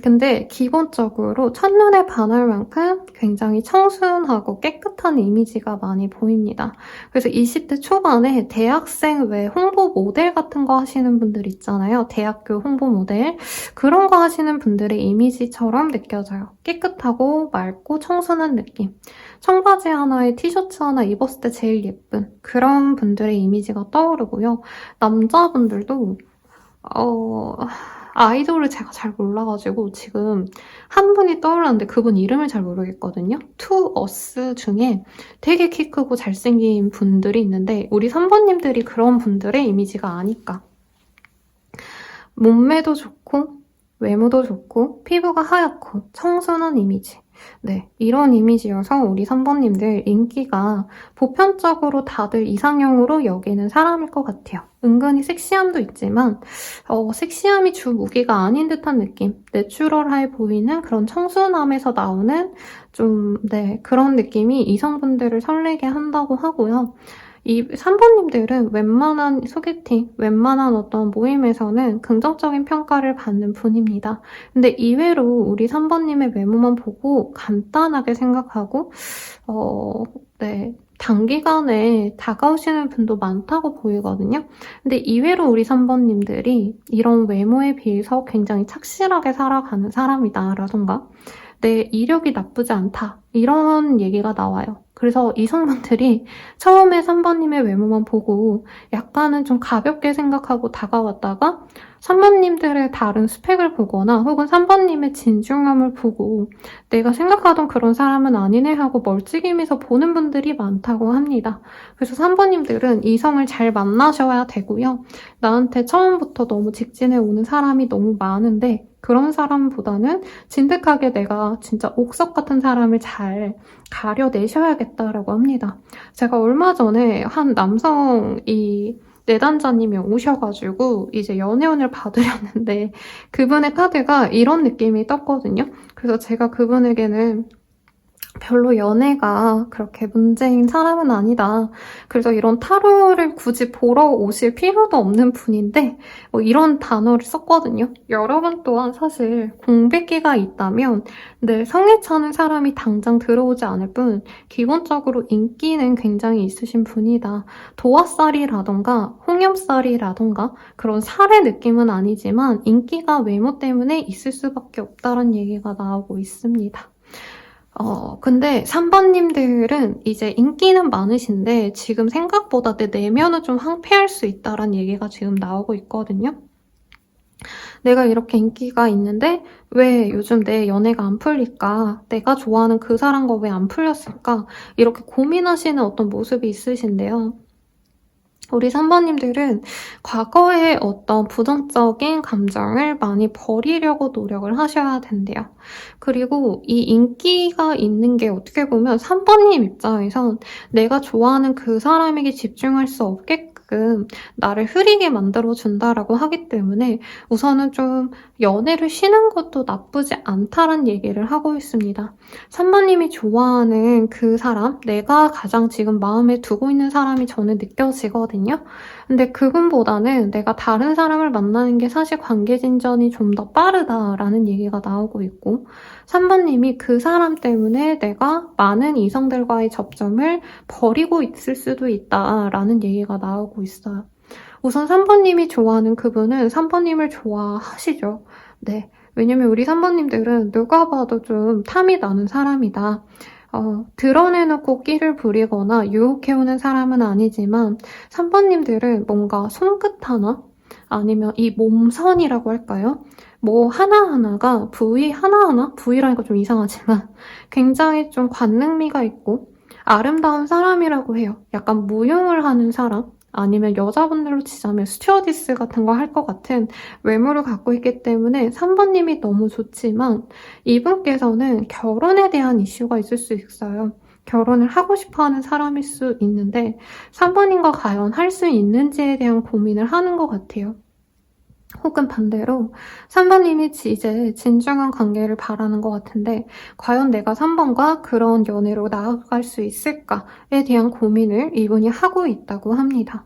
근데 기본적으로 첫눈에 반할 만큼 굉장히 청순하고 깨끗한 이미지가 많이 보입니다. 그래서 20대 초반에 대학생 외 홍보 모델 같은 거 하시는 분들 있잖아요. 대학교 홍보 모델. 그런 거 하시는 분들의 이미지처럼 느껴져요. 깨끗하고 맑고 청순한 느낌. 청바지 하나에 티셔츠 하나 입었을 때 제일 예쁜 그런 분들의 이미지가 떠오르고요. 남자분들도 아이돌을 제가 잘 몰라가지고 지금 한 분이 떠올랐는데 그분 이름을 잘 모르겠거든요. 투어스 중에 되게 키 크고 잘생긴 분들이 있는데 우리 3번님들이 그런 분들의 이미지가 아닐까. 몸매도 좋고 외모도 좋고 피부가 하얗고 청순한 이미지. 네, 이런 이미지여서 우리 3번님들 인기가 보편적으로 다들 이상형으로 여기는 사람일 것 같아요. 은근히 섹시함도 있지만 섹시함이 주 무기가 아닌 듯한 느낌, 내추럴해 보이는 그런 청순함에서 나오는 좀 그런 느낌이 이성분들을 설레게 한다고 하고요. 이 3번님들은 웬만한 소개팅, 웬만한 어떤 모임에서는 긍정적인 평가를 받는 분입니다. 근데 이외로 우리 3번님의 외모만 보고 간단하게 생각하고 단기간에 다가오시는 분도 많다고 보이거든요. 근데 이외로 우리 3번님들이 이런 외모에 비해서 굉장히 착실하게 살아가는 사람이다라던가 내 이력이 나쁘지 않다 이런 얘기가 나와요. 그래서 이성분들이 처음에 3번님의 외모만 보고 약간은 좀 가볍게 생각하고 다가왔다가 3번님들의 다른 스펙을 보거나 혹은 3번님의 진중함을 보고 내가 생각하던 그런 사람은 아니네 하고 멀찍이면서 보는 분들이 많다고 합니다. 그래서 3번님들은 이성을 잘 만나셔야 되고요. 나한테 처음부터 너무 직진해 오는 사람이 너무 많은데 그런 사람보다는 진득하게 내가 진짜 옥석 같은 사람을 잘 가려내셔야겠다라고 합니다. 제가 얼마 전에 한 남성이 내단자님이 오셔가지고 이제 연애운을 받으려는데 그분의 카드가 이런 느낌이 떴거든요. 그래서 제가 그분에게는 별로 연애가 그렇게 문제인 사람은 아니다. 그래서 이런 타로를 굳이 보러 오실 필요도 없는 분인데 뭐 이런 단어를 썼거든요. 여러분 또한 사실 공백기가 있다면 내 성에 차는 사람이 당장 들어오지 않을 뿐 기본적으로 인기는 굉장히 있으신 분이다. 도화살이라던가 홍염살이라던가 그런 살의 느낌은 아니지만 인기가 외모 때문에 있을 수밖에 없다는 얘기가 나오고 있습니다. 근데 3번님들은 이제 인기는 많으신데 지금 생각보다 내 내면은 좀 황폐할 수 있다라는 얘기가 지금 나오고 있거든요. 내가 이렇게 인기가 있는데 왜 요즘 내 연애가 안 풀릴까? 내가 좋아하는 그 사람과 왜 안 풀렸을까? 이렇게 고민하시는 어떤 모습이 있으신데요. 우리 3번님들은 과거의 어떤 부정적인 감정을 많이 버리려고 노력을 하셔야 된대요. 그리고 이 인기가 있는 게 어떻게 보면 3번님 입장에선 내가 좋아하는 그 사람에게 집중할 수 없게끔 나를 흐리게 만들어준다라고 하기 때문에 우선은 좀 연애를 쉬는 것도 나쁘지 않다는 얘기를 하고 있습니다. 3번님이 좋아하는 그 사람, 내가 가장 지금 마음에 두고 있는 사람이 저는 느껴지거든요. 근데 그분보다는 내가 다른 사람을 만나는 게 사실 관계 진전이 좀 더 빠르다라는 얘기가 나오고 있고 3번님이 그 사람 때문에 내가 많은 이성들과의 접점을 버리고 있을 수도 있다라는 얘기가 나오고 있어요. 우선 3번님이 좋아하는 그분은 3번님을 좋아하시죠. 네. 왜냐면 우리 3번님들은 누가 봐도 좀 탐이 나는 사람이다. 드러내놓고 끼를 부리거나 유혹해오는 사람은 아니지만 3번님들은 뭔가 손끝 하나? 아니면 이 몸선이라고 할까요? 뭐 하나하나가 부위 하나하나? 부위라니까 좀 이상하지만 굉장히 좀 관능미가 있고 아름다운 사람이라고 해요. 약간 무용을 하는 사람? 아니면 여자분들로 치자면 스튜어디스 같은 거 할 것 같은 외모를 갖고 있기 때문에 3번님이 너무 좋지만 이분께서는 결혼에 대한 이슈가 있을 수 있어요. 결혼을 하고 싶어하는 사람일 수 있는데 3번님과 과연 할 수 있는지에 대한 고민을 하는 것 같아요. 혹은 반대로 3번님이 이제 진중한 관계를 바라는 것 같은데 과연 내가 3번과 그런 연애로 나아갈 수 있을까에 대한 고민을 이분이 하고 있다고 합니다.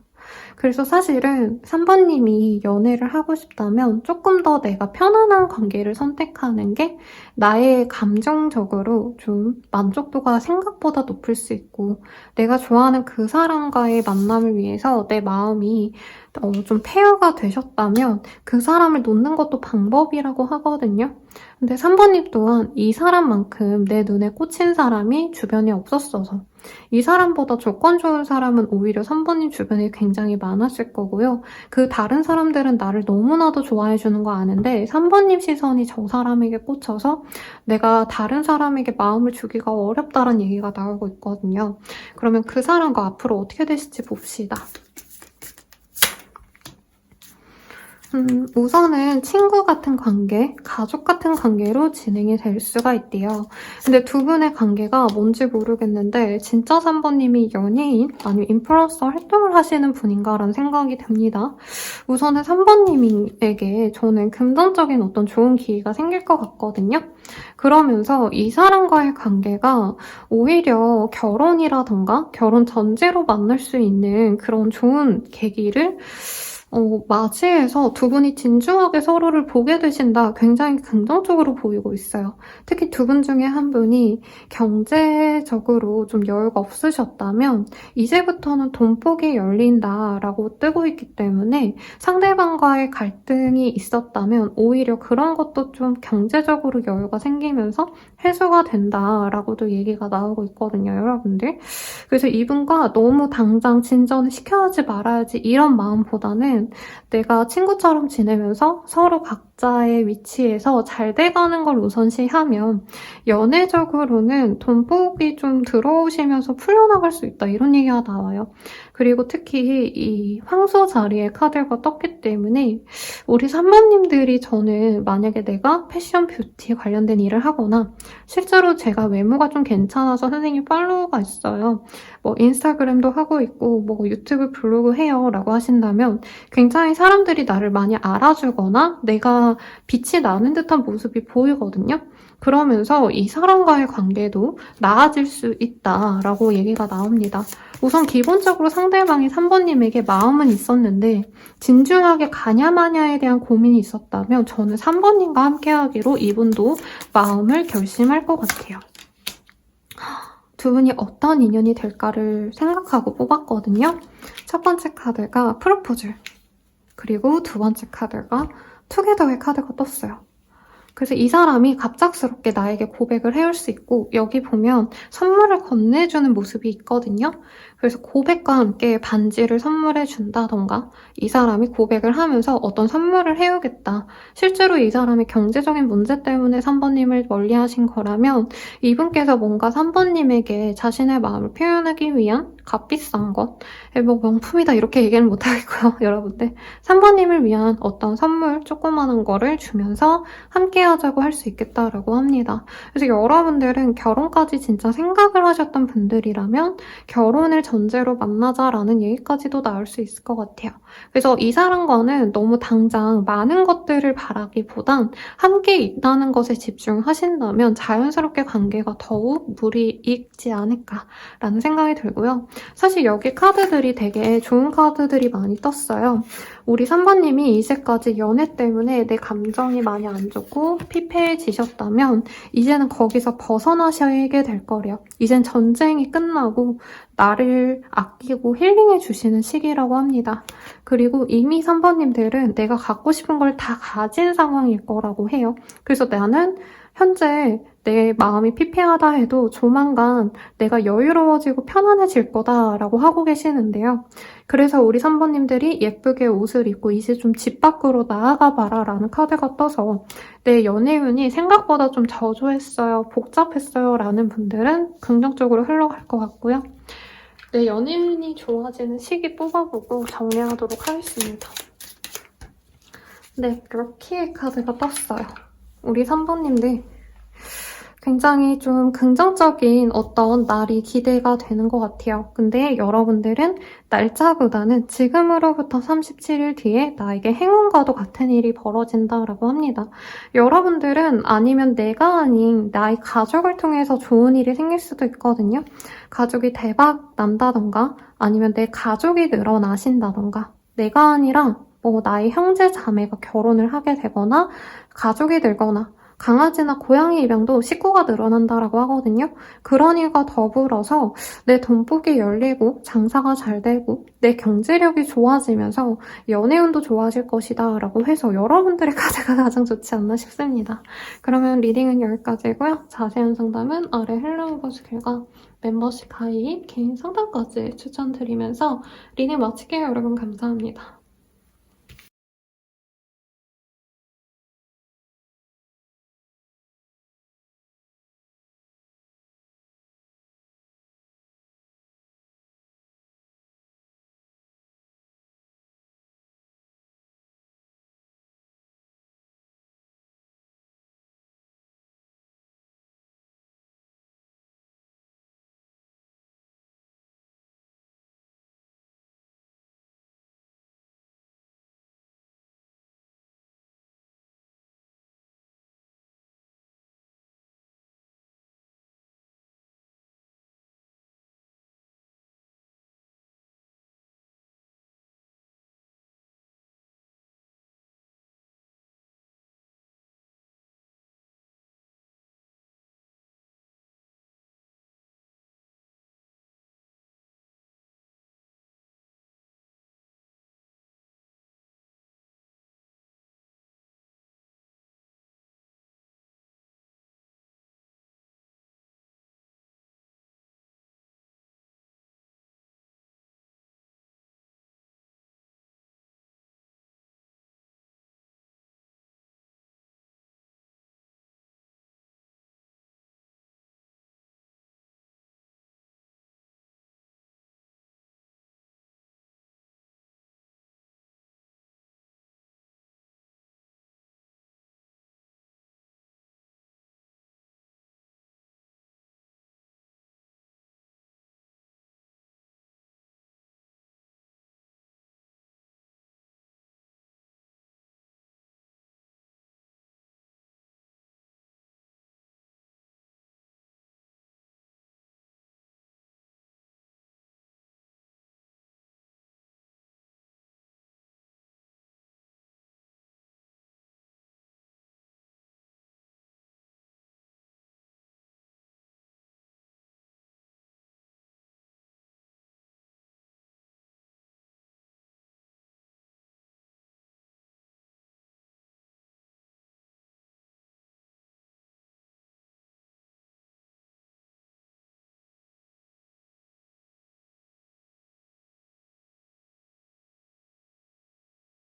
그래서 사실은 3번님이 연애를 하고 싶다면 조금 더 내가 편안한 관계를 선택하는 게 나의 감정적으로 좀 만족도가 생각보다 높을 수 있고 내가 좋아하는 그 사람과의 만남을 위해서 내 마음이 좀 폐허가 되셨다면 그 사람을 놓는 것도 방법이라고 하거든요. 근데 3번님 또한 이 사람만큼 내 눈에 꽂힌 사람이 주변에 없었어서 이 사람보다 조건 좋은 사람은 오히려 3번님 주변에 굉장히 많았을 거고요. 그 다른 사람들은 나를 너무나도 좋아해주는 거 아는데 3번님 시선이 저 사람에게 꽂혀서 내가 다른 사람에게 마음을 주기가 어렵다는 얘기가 나오고 있거든요. 그러면 그 사람과 앞으로 어떻게 되실지 봅시다. 우선은 친구 같은 관계, 가족 같은 관계로 진행이 될 수가 있대요. 근데 두 분의 관계가 뭔지 모르겠는데 진짜 3번님이 연예인 아니면 인플루언서 활동을 하시는 분인가라는 생각이 듭니다. 우선은 3번님에게 저는 금전적인 어떤 좋은 기회가 생길 것 같거든요. 그러면서 이 사람과의 관계가 오히려 결혼이라던가 결혼 전제로 만날 수 있는 그런 좋은 계기를 맞이해서 두 분이 진중하게 서로를 보게 되신다. 굉장히 긍정적으로 보이고 있어요. 특히 두 분 중에 한 분이 경제적으로 좀 여유가 없으셨다면 이제부터는 돈복이 열린다라고 뜨고 있기 때문에 상대방과의 갈등이 있었다면 오히려 그런 것도 좀 경제적으로 여유가 생기면서 해소가 된다라고도 얘기가 나오고 있거든요, 여러분들. 그래서 이분과 너무 당장 진전을 시켜야지 말아야지 이런 마음보다는 내가 친구처럼 지내면서 서로 각자의 위치에서 잘 돼가는 걸 우선시하면 연애적으로는 돈복이 좀 들어오시면서 풀려나갈 수 있다 이런 얘기가 나와요. 그리고 특히 이 황소 자리에 카드가 떴기 때문에 우리 산모님들이 저는 만약에 내가 패션 뷰티 관련된 일을 하거나 실제로 제가 외모가 좀 괜찮아서 선생님 팔로워가 있어요. 뭐 인스타그램도 하고 있고 뭐 유튜브 블로그 해요 라고 하신다면 굉장히 사람들이 나를 많이 알아주거나 내가 빛이 나는 듯한 모습이 보이거든요. 그러면서 이 사람과의 관계도 나아질 수 있다라고 얘기가 나옵니다. 우선 기본적으로 상대방이 3번님에게 마음은 있었는데 진중하게 가냐 마냐에 대한 고민이 있었다면 저는 3번님과 함께하기로 이분도 마음을 결심할 것 같아요. 두 분이 어떤 인연이 될까를 생각하고 뽑았거든요. 첫 번째 카드가 프로포즈, 그리고 두 번째 카드가 투게더의 카드가 떴어요. 그래서 이 사람이 갑작스럽게 나에게 고백을 해올 수 있고 여기 보면 선물을 건네주는 모습이 있거든요. 그래서 고백과 함께 반지를 선물해 준다던가 이 사람이 고백을 하면서 어떤 선물을 해오겠다. 실제로 이 사람이 경제적인 문제 때문에 3번님을 멀리하신 거라면 이분께서 뭔가 3번님에게 자신의 마음을 표현하기 위한 값비싼 것, 뭐 명품이다 이렇게 얘기는 못하겠고요. 여러분들 3번님을 위한 어떤 선물 조그마한 거를 주면서 함께 하자고 할 수 있겠다라고 합니다. 그래서 여러분들은 결혼까지 진짜 생각을 하셨던 분들이라면 결혼을 전제로 만나자라는 얘기까지도 나올 수 있을 것 같아요. 그래서 이 사람과는 너무 당장 많은 것들을 바라기보단 함께 있다는 것에 집중하신다면 자연스럽게 관계가 더욱 물이 익지 않을까라는 생각이 들고요. 사실 여기 카드들이 되게 좋은 카드들이 많이 떴어요. 우리 3번님이 이제까지 연애 때문에 내 감정이 많이 안 좋고 피폐해지셨다면 이제는 거기서 벗어나셔야 될 거래요. 이젠 전쟁이 끝나고 나를 아끼고 힐링해 주시는 시기라고 합니다. 그리고 이미 3번님들은 내가 갖고 싶은 걸 다 가진 상황일 거라고 해요. 그래서 나는 현재 내 마음이 피폐하다 해도 조만간 내가 여유로워지고 편안해질 거다라고 하고 계시는데요. 그래서 우리 3번님들이 예쁘게 옷을 입고 이제 좀 집 밖으로 나아가 봐라 라는 카드가 떠서 내 연애운이 생각보다 좀 저조했어요, 복잡했어요 라는 분들은 긍정적으로 흘러갈 것 같고요. 내 연애운이 좋아지는 시기 뽑아보고 정리하도록 하겠습니다. 네, 럭키의 카드가 떴어요. 우리 3번님들 굉장히 좀 긍정적인 어떤 날이 기대가 되는 것 같아요. 근데 여러분들은 날짜보다는 지금으로부터 37일 뒤에 나에게 행운과도 같은 일이 벌어진다라고 합니다. 여러분들은 아니면 내가 아닌 나의 가족을 통해서 좋은 일이 생길 수도 있거든요. 가족이 대박 난다던가 아니면 내 가족이 늘어나신다던가 내가 아니라 뭐 나의 형제 자매가 결혼을 하게 되거나 가족이 늘거나 강아지나 고양이 입양도 식구가 늘어난다라고 하거든요. 그런 일과 더불어서 내 돈복이 열리고 장사가 잘 되고 내 경제력이 좋아지면서 연애운도 좋아질 것이다 라고 해서 여러분들의 카드가 가장 좋지 않나 싶습니다. 그러면 리딩은 여기까지고요. 자세한 상담은 아래 헬로우버스킬과 멤버십 가입, 개인 상담까지 추천드리면서 리딩 마칠게요. 여러분 감사합니다.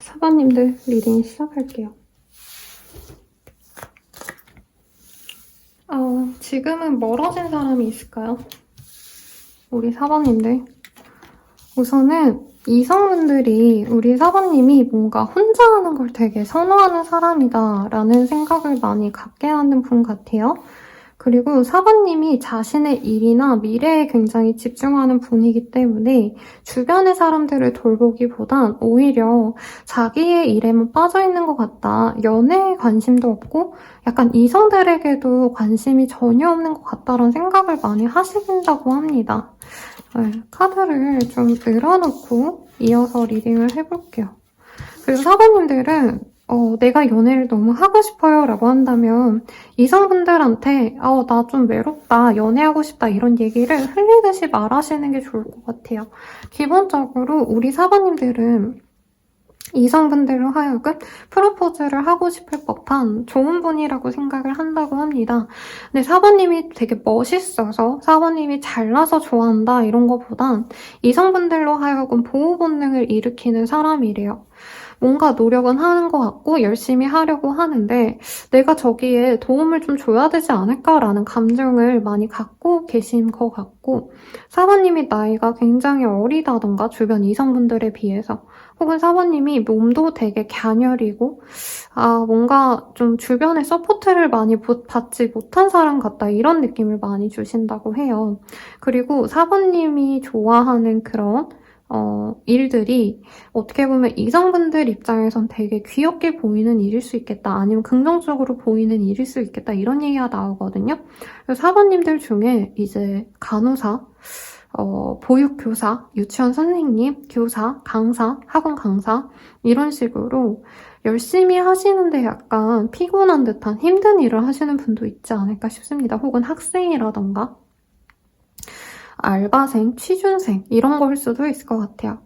4번님들 리딩 시작할게요. 지금은 멀어진 사람이 있을까요? 우리 4번님들. 우선은 이성분들이 우리 4번님이 뭔가 혼자 하는 걸 되게 선호하는 사람이다 라는 생각을 많이 갖게 하는 분 같아요. 그리고 4번님이 자신의 일이나 미래에 굉장히 집중하는 분이기 때문에 주변의 사람들을 돌보기보단 오히려 자기의 일에만 빠져있는 것 같다. 연애에 관심도 없고 약간 이성들에게도 관심이 전혀 없는 것 같다라는 생각을 많이 하신다고 합니다. 네, 카드를 좀 늘어놓고 이어서 리딩을 해볼게요. 그리고 4번님들은 내가 연애를 너무 하고 싶어요 라고 한다면 이성분들한테 나 좀 외롭다, 연애하고 싶다 이런 얘기를 흘리듯이 말하시는 게 좋을 것 같아요. 기본적으로 우리 4번님들은 이성분들로 하여금 프로포즈를 하고 싶을 법한 좋은 분이라고 생각을 한다고 합니다. 근데 4번님이 되게 멋있어서 4번님이 잘나서 좋아한다 이런 거보단 이성분들로 하여금 보호 본능을 일으키는 사람이래요. 뭔가 노력은 하는 것 같고 열심히 하려고 하는데 내가 저기에 도움을 좀 줘야 되지 않을까라는 감정을 많이 갖고 계신 것 같고 4번님이 나이가 굉장히 어리다던가 주변 이성분들에 비해서 혹은 4번님이 몸도 되게 갸녀리고 뭔가 좀 주변에 서포트를 많이 받지 못한 사람 같다 이런 느낌을 많이 주신다고 해요. 그리고 4번님이 좋아하는 그런 일들이 어떻게 보면 이성분들 입장에선 되게 귀엽게 보이는 일일 수 있겠다 아니면 긍정적으로 보이는 일일 수 있겠다 이런 얘기가 나오거든요. 그래서 4번님들 중에 이제 간호사, 보육교사, 유치원 선생님, 교사, 강사, 학원 강사 이런 식으로 열심히 하시는데 약간 피곤한 듯한 힘든 일을 하시는 분도 있지 않을까 싶습니다. 혹은 학생이라던가 알바생, 취준생 이런 거일 수도 있을 것 같아요.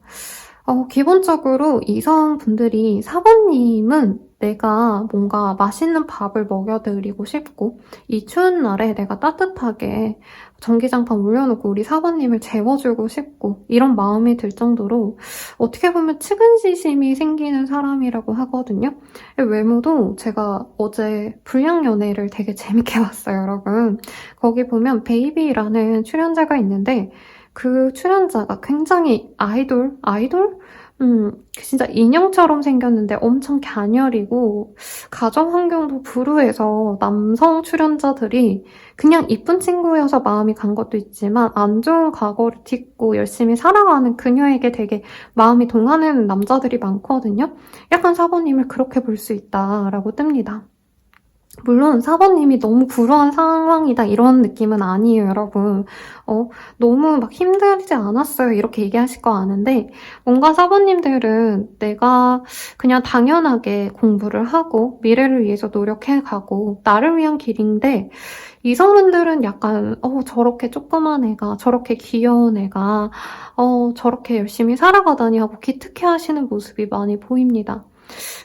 기본적으로 이성분들이 4번님은 내가 뭔가 맛있는 밥을 먹여드리고 싶고 이 추운 날에 내가 따뜻하게 전기장판 올려놓고 우리 4번님을 재워주고 싶고 이런 마음이 들 정도로 어떻게 보면 측은지심이 생기는 사람이라고 하거든요. 외모도 제가 어제 불량연애를 되게 재밌게 봤어요, 여러분. 거기 보면 베이비라는 출연자가 있는데 그 출연자가 굉장히 아이돌? 진짜 인형처럼 생겼는데 엄청 갸녀리고 가정 환경도 불우해서 남성 출연자들이 그냥 이쁜 친구여서 마음이 간 것도 있지만 안 좋은 과거를 딛고 열심히 살아가는 그녀에게 되게 마음이 동하는 남자들이 많거든요. 약간 4번님을 그렇게 볼 수 있다라고 뜹니다. 물론 4번님이 너무 불우한 상황이다 이런 느낌은 아니에요, 여러분. 너무 막 힘들지 않았어요 이렇게 얘기하실 거 아는데 뭔가 4번님들은 내가 그냥 당연하게 공부를 하고 미래를 위해서 노력해가고 나를 위한 길인데 이성분들은 약간 저렇게 조그만 애가 저렇게 귀여운 애가 저렇게 열심히 살아가다니 하고 기특해하시는 모습이 많이 보입니다.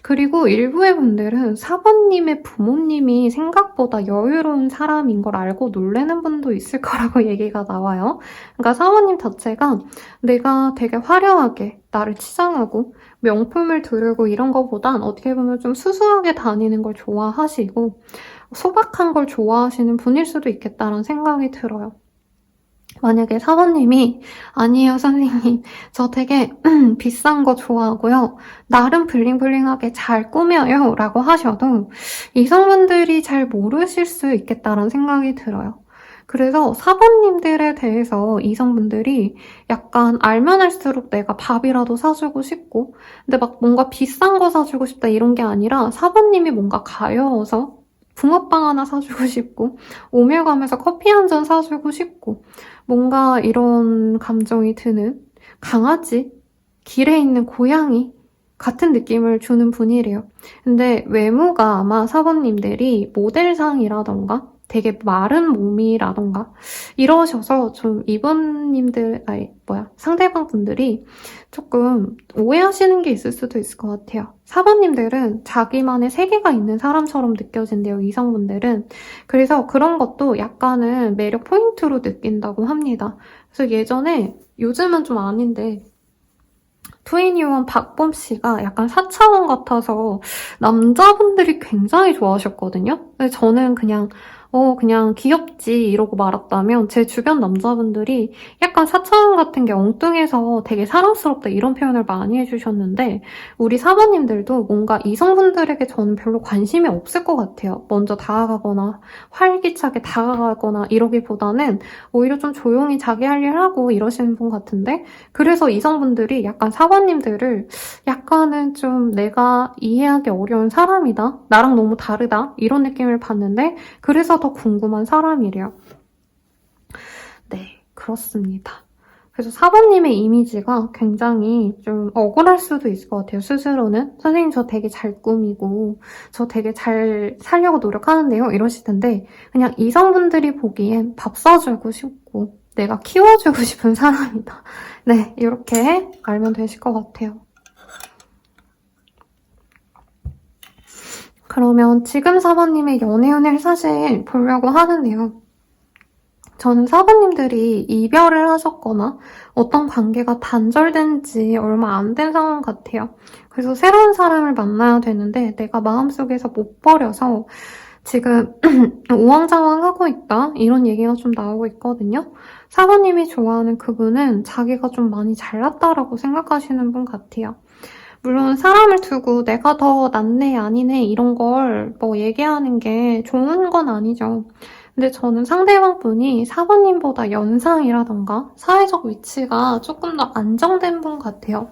그리고 일부의 분들은 4번님의 부모님이 생각보다 여유로운 사람인 걸 알고 놀라는 분도 있을 거라고 얘기가 나와요. 그러니까 4번님 자체가 내가 되게 화려하게 나를 치장하고 명품을 두르고 이런 거보단 어떻게 보면 좀 수수하게 다니는 걸 좋아하시고 소박한 걸 좋아하시는 분일 수도 있겠다는 생각이 들어요. 만약에 4번님이 아니에요 선생님 저 되게 비싼 거 좋아하고요 나름 블링블링하게 잘 꾸며요 라고 하셔도 이성분들이 잘 모르실 수 있겠다라는 생각이 들어요. 그래서 4번님들에 대해서 이성분들이 약간 알면 할수록 내가 밥이라도 사주고 싶고 근데 막 뭔가 비싼 거 사주고 싶다 이런 게 아니라 4번님이 뭔가 가여워서 붕어빵 하나 사주고 싶고 오며 가면서 커피 한 잔 사주고 싶고 뭔가 이런 감정이 드는 강아지, 길에 있는 고양이 같은 느낌을 주는 분이래요. 근데 외모가 아마 4번님들이 모델상이라던가 되게 마른 몸이라던가 이러셔서 좀 이번님들, 상대방 분들이 조금 오해하시는 게 있을 수도 있을 것 같아요. 4번님들은 자기만의 세계가 있는 사람처럼 느껴진대요, 이성분들은. 그래서 그런 것도 약간은 매력 포인트로 느낀다고 합니다. 그래서 예전에, 요즘은 좀 아닌데, 투애니원 박범 씨가 약간 4차원 같아서 남자분들이 굉장히 좋아하셨거든요. 근데 저는 그냥 귀엽지 이러고 말았다면 제 주변 남자분들이 약간 4차원 같은 게 엉뚱해서 되게 사랑스럽다 이런 표현을 많이 해주셨는데 우리 사모님들도 뭔가 이성분들에게 저는 별로 관심이 없을 것 같아요. 먼저 다가가거나 활기차게 다가가거나 이러기보다는 오히려 좀 조용히 자기 할 일 하고 이러시는 분 같은데 그래서 이성분들이 약간 사모님들을 약간은 좀 내가 이해하기 어려운 사람이다. 나랑 너무 다르다. 이런 느낌을 받는데 그래서 더 궁금한 사람이래요. 네, 그렇습니다. 그래서 사모님의 이미지가 굉장히 좀 억울할 수도 있을 것 같아요, 스스로는. 선생님 저 되게 잘 꾸미고 저 되게 잘 살려고 노력하는데요 이러실 텐데 그냥 이성분들이 보기엔 밥 사주고 싶고 내가 키워주고 싶은 사람이다. 네, 이렇게 알면 되실 것 같아요. 그러면 지금 사모님의 연애운을 사실 보려고 하는데요. 저는 사부님들이 이별을 하셨거나 어떤 관계가 단절된 지 얼마 안 된 상황 같아요. 그래서 새로운 사람을 만나야 되는데 내가 마음속에서 못 버려서 지금 우왕좌왕하고 있다 이런 얘기가 좀 나오고 있거든요. 사부님이 좋아하는 그분은 자기가 좀 많이 잘났다라고 생각하시는 분 같아요. 물론 사람을 두고 내가 더 낫네 아니네 이런 걸 뭐 얘기하는 게 좋은 건 아니죠. 근데 저는 상대방 분이 사부님보다 연상이라던가 사회적 위치가 조금 더 안정된 분 같아요.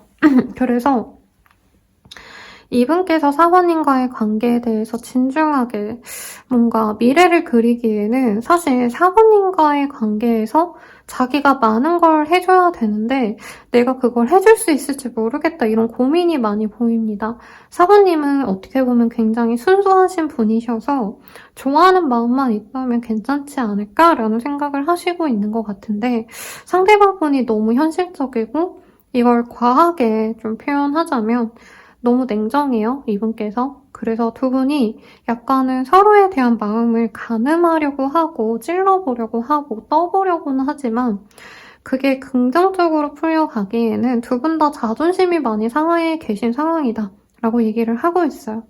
그래서 이분께서 사부님과의 관계에 대해서 진중하게 뭔가 미래를 그리기에는 사실 사부님과의 관계에서 자기가 많은 걸 해줘야 되는데 내가 그걸 해줄 수 있을지 모르겠다 이런 고민이 많이 보입니다. 사부님은 어떻게 보면 굉장히 순수하신 분이셔서 좋아하는 마음만 있다면 괜찮지 않을까라는 생각을 하시고 있는 것 같은데 상대방 분이 너무 현실적이고 이걸 과하게 좀 표현하자면 너무 냉정해요, 이분께서. 그래서 두 분이 약간은 서로에 대한 마음을 가늠하려고 하고 찔러보려고 하고 떠보려고는 하지만 그게 긍정적으로 풀려가기에는 두 분 다 자존심이 많이 상해 계신 상황이다 라고 얘기를 하고 있어요.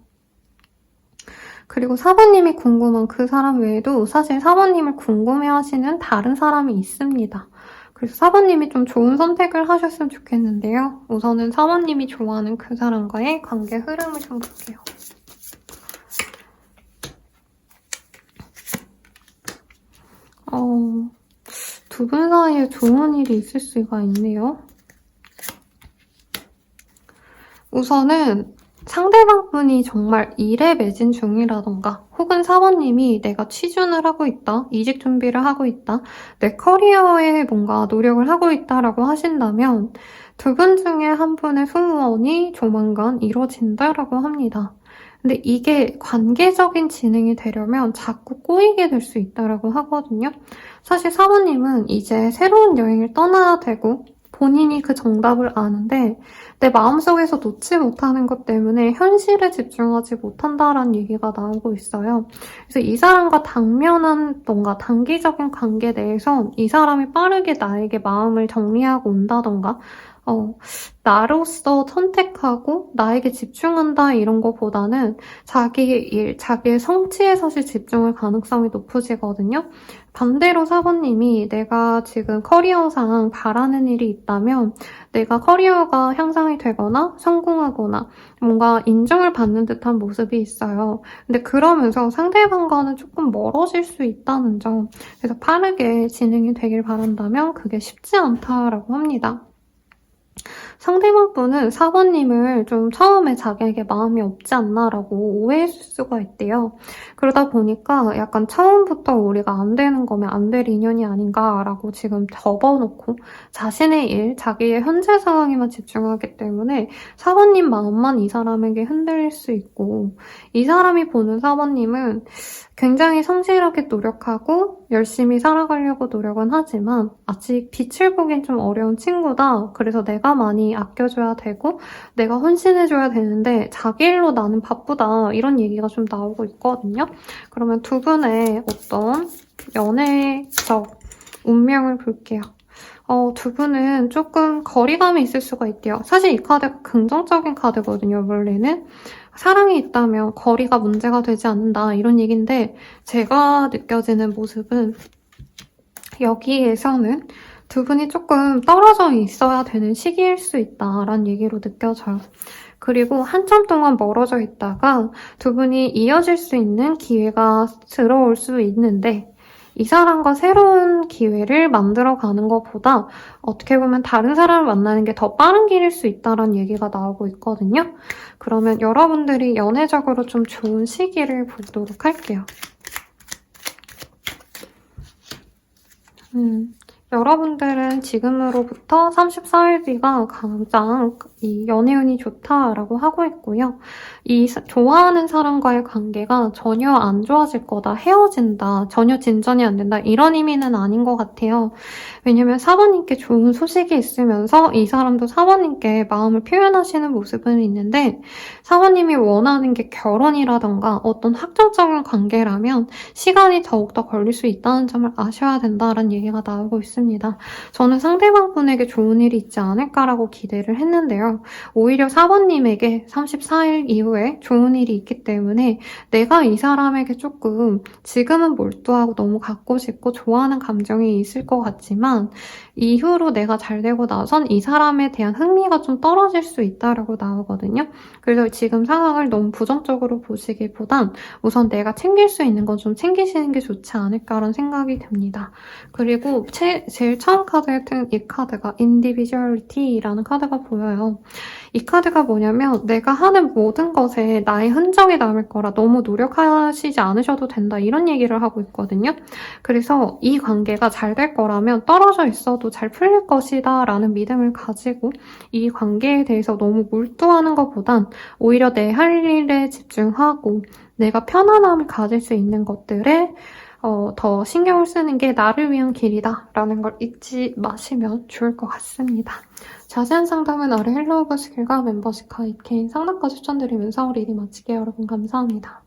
그리고 사부님이 궁금한 그 사람 외에도 사실 사부님을 궁금해하시는 다른 사람이 있습니다. 그래서 사부님이 좀 좋은 선택을 하셨으면 좋겠는데요. 우선은 사부님이 좋아하는 그 사람과의 관계 흐름을 좀 볼게요. 두 분 사이에 좋은 일이 있을 수가 있네요. 우선은 상대방 분이 정말 일에 매진 중이라던가 혹은 사모님이 내가 취준을 하고 있다, 이직 준비를 하고 있다, 내 커리어에 뭔가 노력을 하고 있다라고 하신다면 두 분 중에 한 분의 승무원이 조만간 이뤄진다라고 합니다. 근데 이게 관계적인 진행이 되려면 자꾸 꼬이게 될 수 있다라고 하거든요. 사실 사모님은 이제 새로운 여행을 떠나야 되고 본인이 그 정답을 아는데 내 마음속에서 놓지 못하는 것 때문에 현실에 집중하지 못한다라는 얘기가 나오고 있어요. 그래서 이 사람과 당면한 뭔가 단기적인 관계 내에서 이 사람이 빠르게 나에게 마음을 정리하고 온다던가 나로서 선택하고 나에게 집중한다 이런 거보다는 자기 일, 자기의 성취에 사실 집중할 가능성이 높으시거든요. 반대로 사부님이 내가 지금 커리어상 바라는 일이 있다면 내가 커리어가 향상이 되거나 성공하거나 뭔가 인정을 받는 듯한 모습이 있어요. 근데 그러면서 상대방과는 조금 멀어질 수 있다는 점. 그래서 빠르게 진행이 되길 바란다면 그게 쉽지 않다라고 합니다. 상대방 분은 사부님을 좀 처음에 자기에게 마음이 없지 않나라고 오해했을 수가 있대요. 그러다 보니까 약간 처음부터 우리가 안 되는 거면 안 될 인연이 아닌가라고 지금 접어놓고 자신의 일, 자기의 현재 상황에만 집중하기 때문에 사부님 마음만 이 사람에게 흔들릴 수 있고 이 사람이 보는 사부님은 굉장히 성실하게 노력하고 열심히 살아가려고 노력은 하지만 아직 빛을 보긴 좀 어려운 친구다. 그래서 내가 많이 아껴줘야 되고 내가 헌신해줘야 되는데 자기 일로 나는 바쁘다. 이런 얘기가 좀 나오고 있거든요. 그러면 두 분의 어떤 연애적 운명을 볼게요. 두 분은 조금 거리감이 있을 수가 있대요. 사실 이 카드가 긍정적인 카드거든요, 원래는. 사랑이 있다면 거리가 문제가 되지 않는다, 이런 얘기인데, 제가 느껴지는 모습은 여기에서는 두 분이 조금 떨어져 있어야 되는 시기일 수 있다라는 얘기로 느껴져요. 그리고 한참 동안 멀어져 있다가 두 분이 이어질 수 있는 기회가 들어올 수 있는데, 이 사람과 새로운 기회를 만들어가는 것보다 어떻게 보면 다른 사람을 만나는 게 더 빠른 길일 수 있다는 얘기가 나오고 있거든요. 그러면 여러분들이 연애적으로 좀 좋은 시기를 보도록 할게요. 여러분들은 지금으로부터 34일 뒤가 가장 이 연애운이 좋다라고 하고 있고요. 이 좋아하는 사람과의 관계가 전혀 안 좋아질 거다, 헤어진다, 전혀 진전이 안 된다, 이런 의미는 아닌 것 같아요. 왜냐면 사모님께 좋은 소식이 있으면서 이 사람도 사모님께 마음을 표현하시는 모습은 있는데, 사모님이 원하는 게 결혼이라던가 어떤 확정적인 관계라면 시간이 더욱더 걸릴 수 있다는 점을 아셔야 된다라는 얘기가 나오고 있습니다. 저는 상대방분에게 좋은 일이 있지 않을까라고 기대를 했는데요. 오히려 사모님에게 34일 이후에 좋은 일이 있기 때문에 내가 이 사람에게 조금 지금은 몰두하고 너무 갖고 싶고 좋아하는 감정이 있을 것 같지만 이후로 내가 잘 되고 나선 이 사람에 대한 흥미가 좀 떨어질 수 있다라고 나오거든요. 그래서 지금 상황을 너무 부정적으로 보시기보단 우선 내가 챙길 수 있는 건 좀 챙기시는 게 좋지 않을까라는 생각이 듭니다. 그리고 제일 처음 카드에 든 이 카드가 Individuality라는 카드가 보여요. 이 카드가 뭐냐면 내가 하는 모든 것에 나의 흔적이 남을 거라 너무 노력하시지 않으셔도 된다, 이런 얘기를 하고 있거든요. 그래서 이 관계가 잘 될 거라면 떨어져 있어도 잘 풀릴 것이다 라는 믿음을 가지고 이 관계에 대해서 너무 몰두하는 것보단 오히려 내 할 일에 집중하고 내가 편안함을 가질 수 있는 것들에 더 신경을 쓰는 게 나를 위한 길이다 라는 걸 잊지 마시면 좋을 것 같습니다. 자세한 상담은 아래 헬로우 버스킬과 멤버십 가입 개인 상담과 추천드리면서 리딩 마칠게요. 여러분 감사합니다.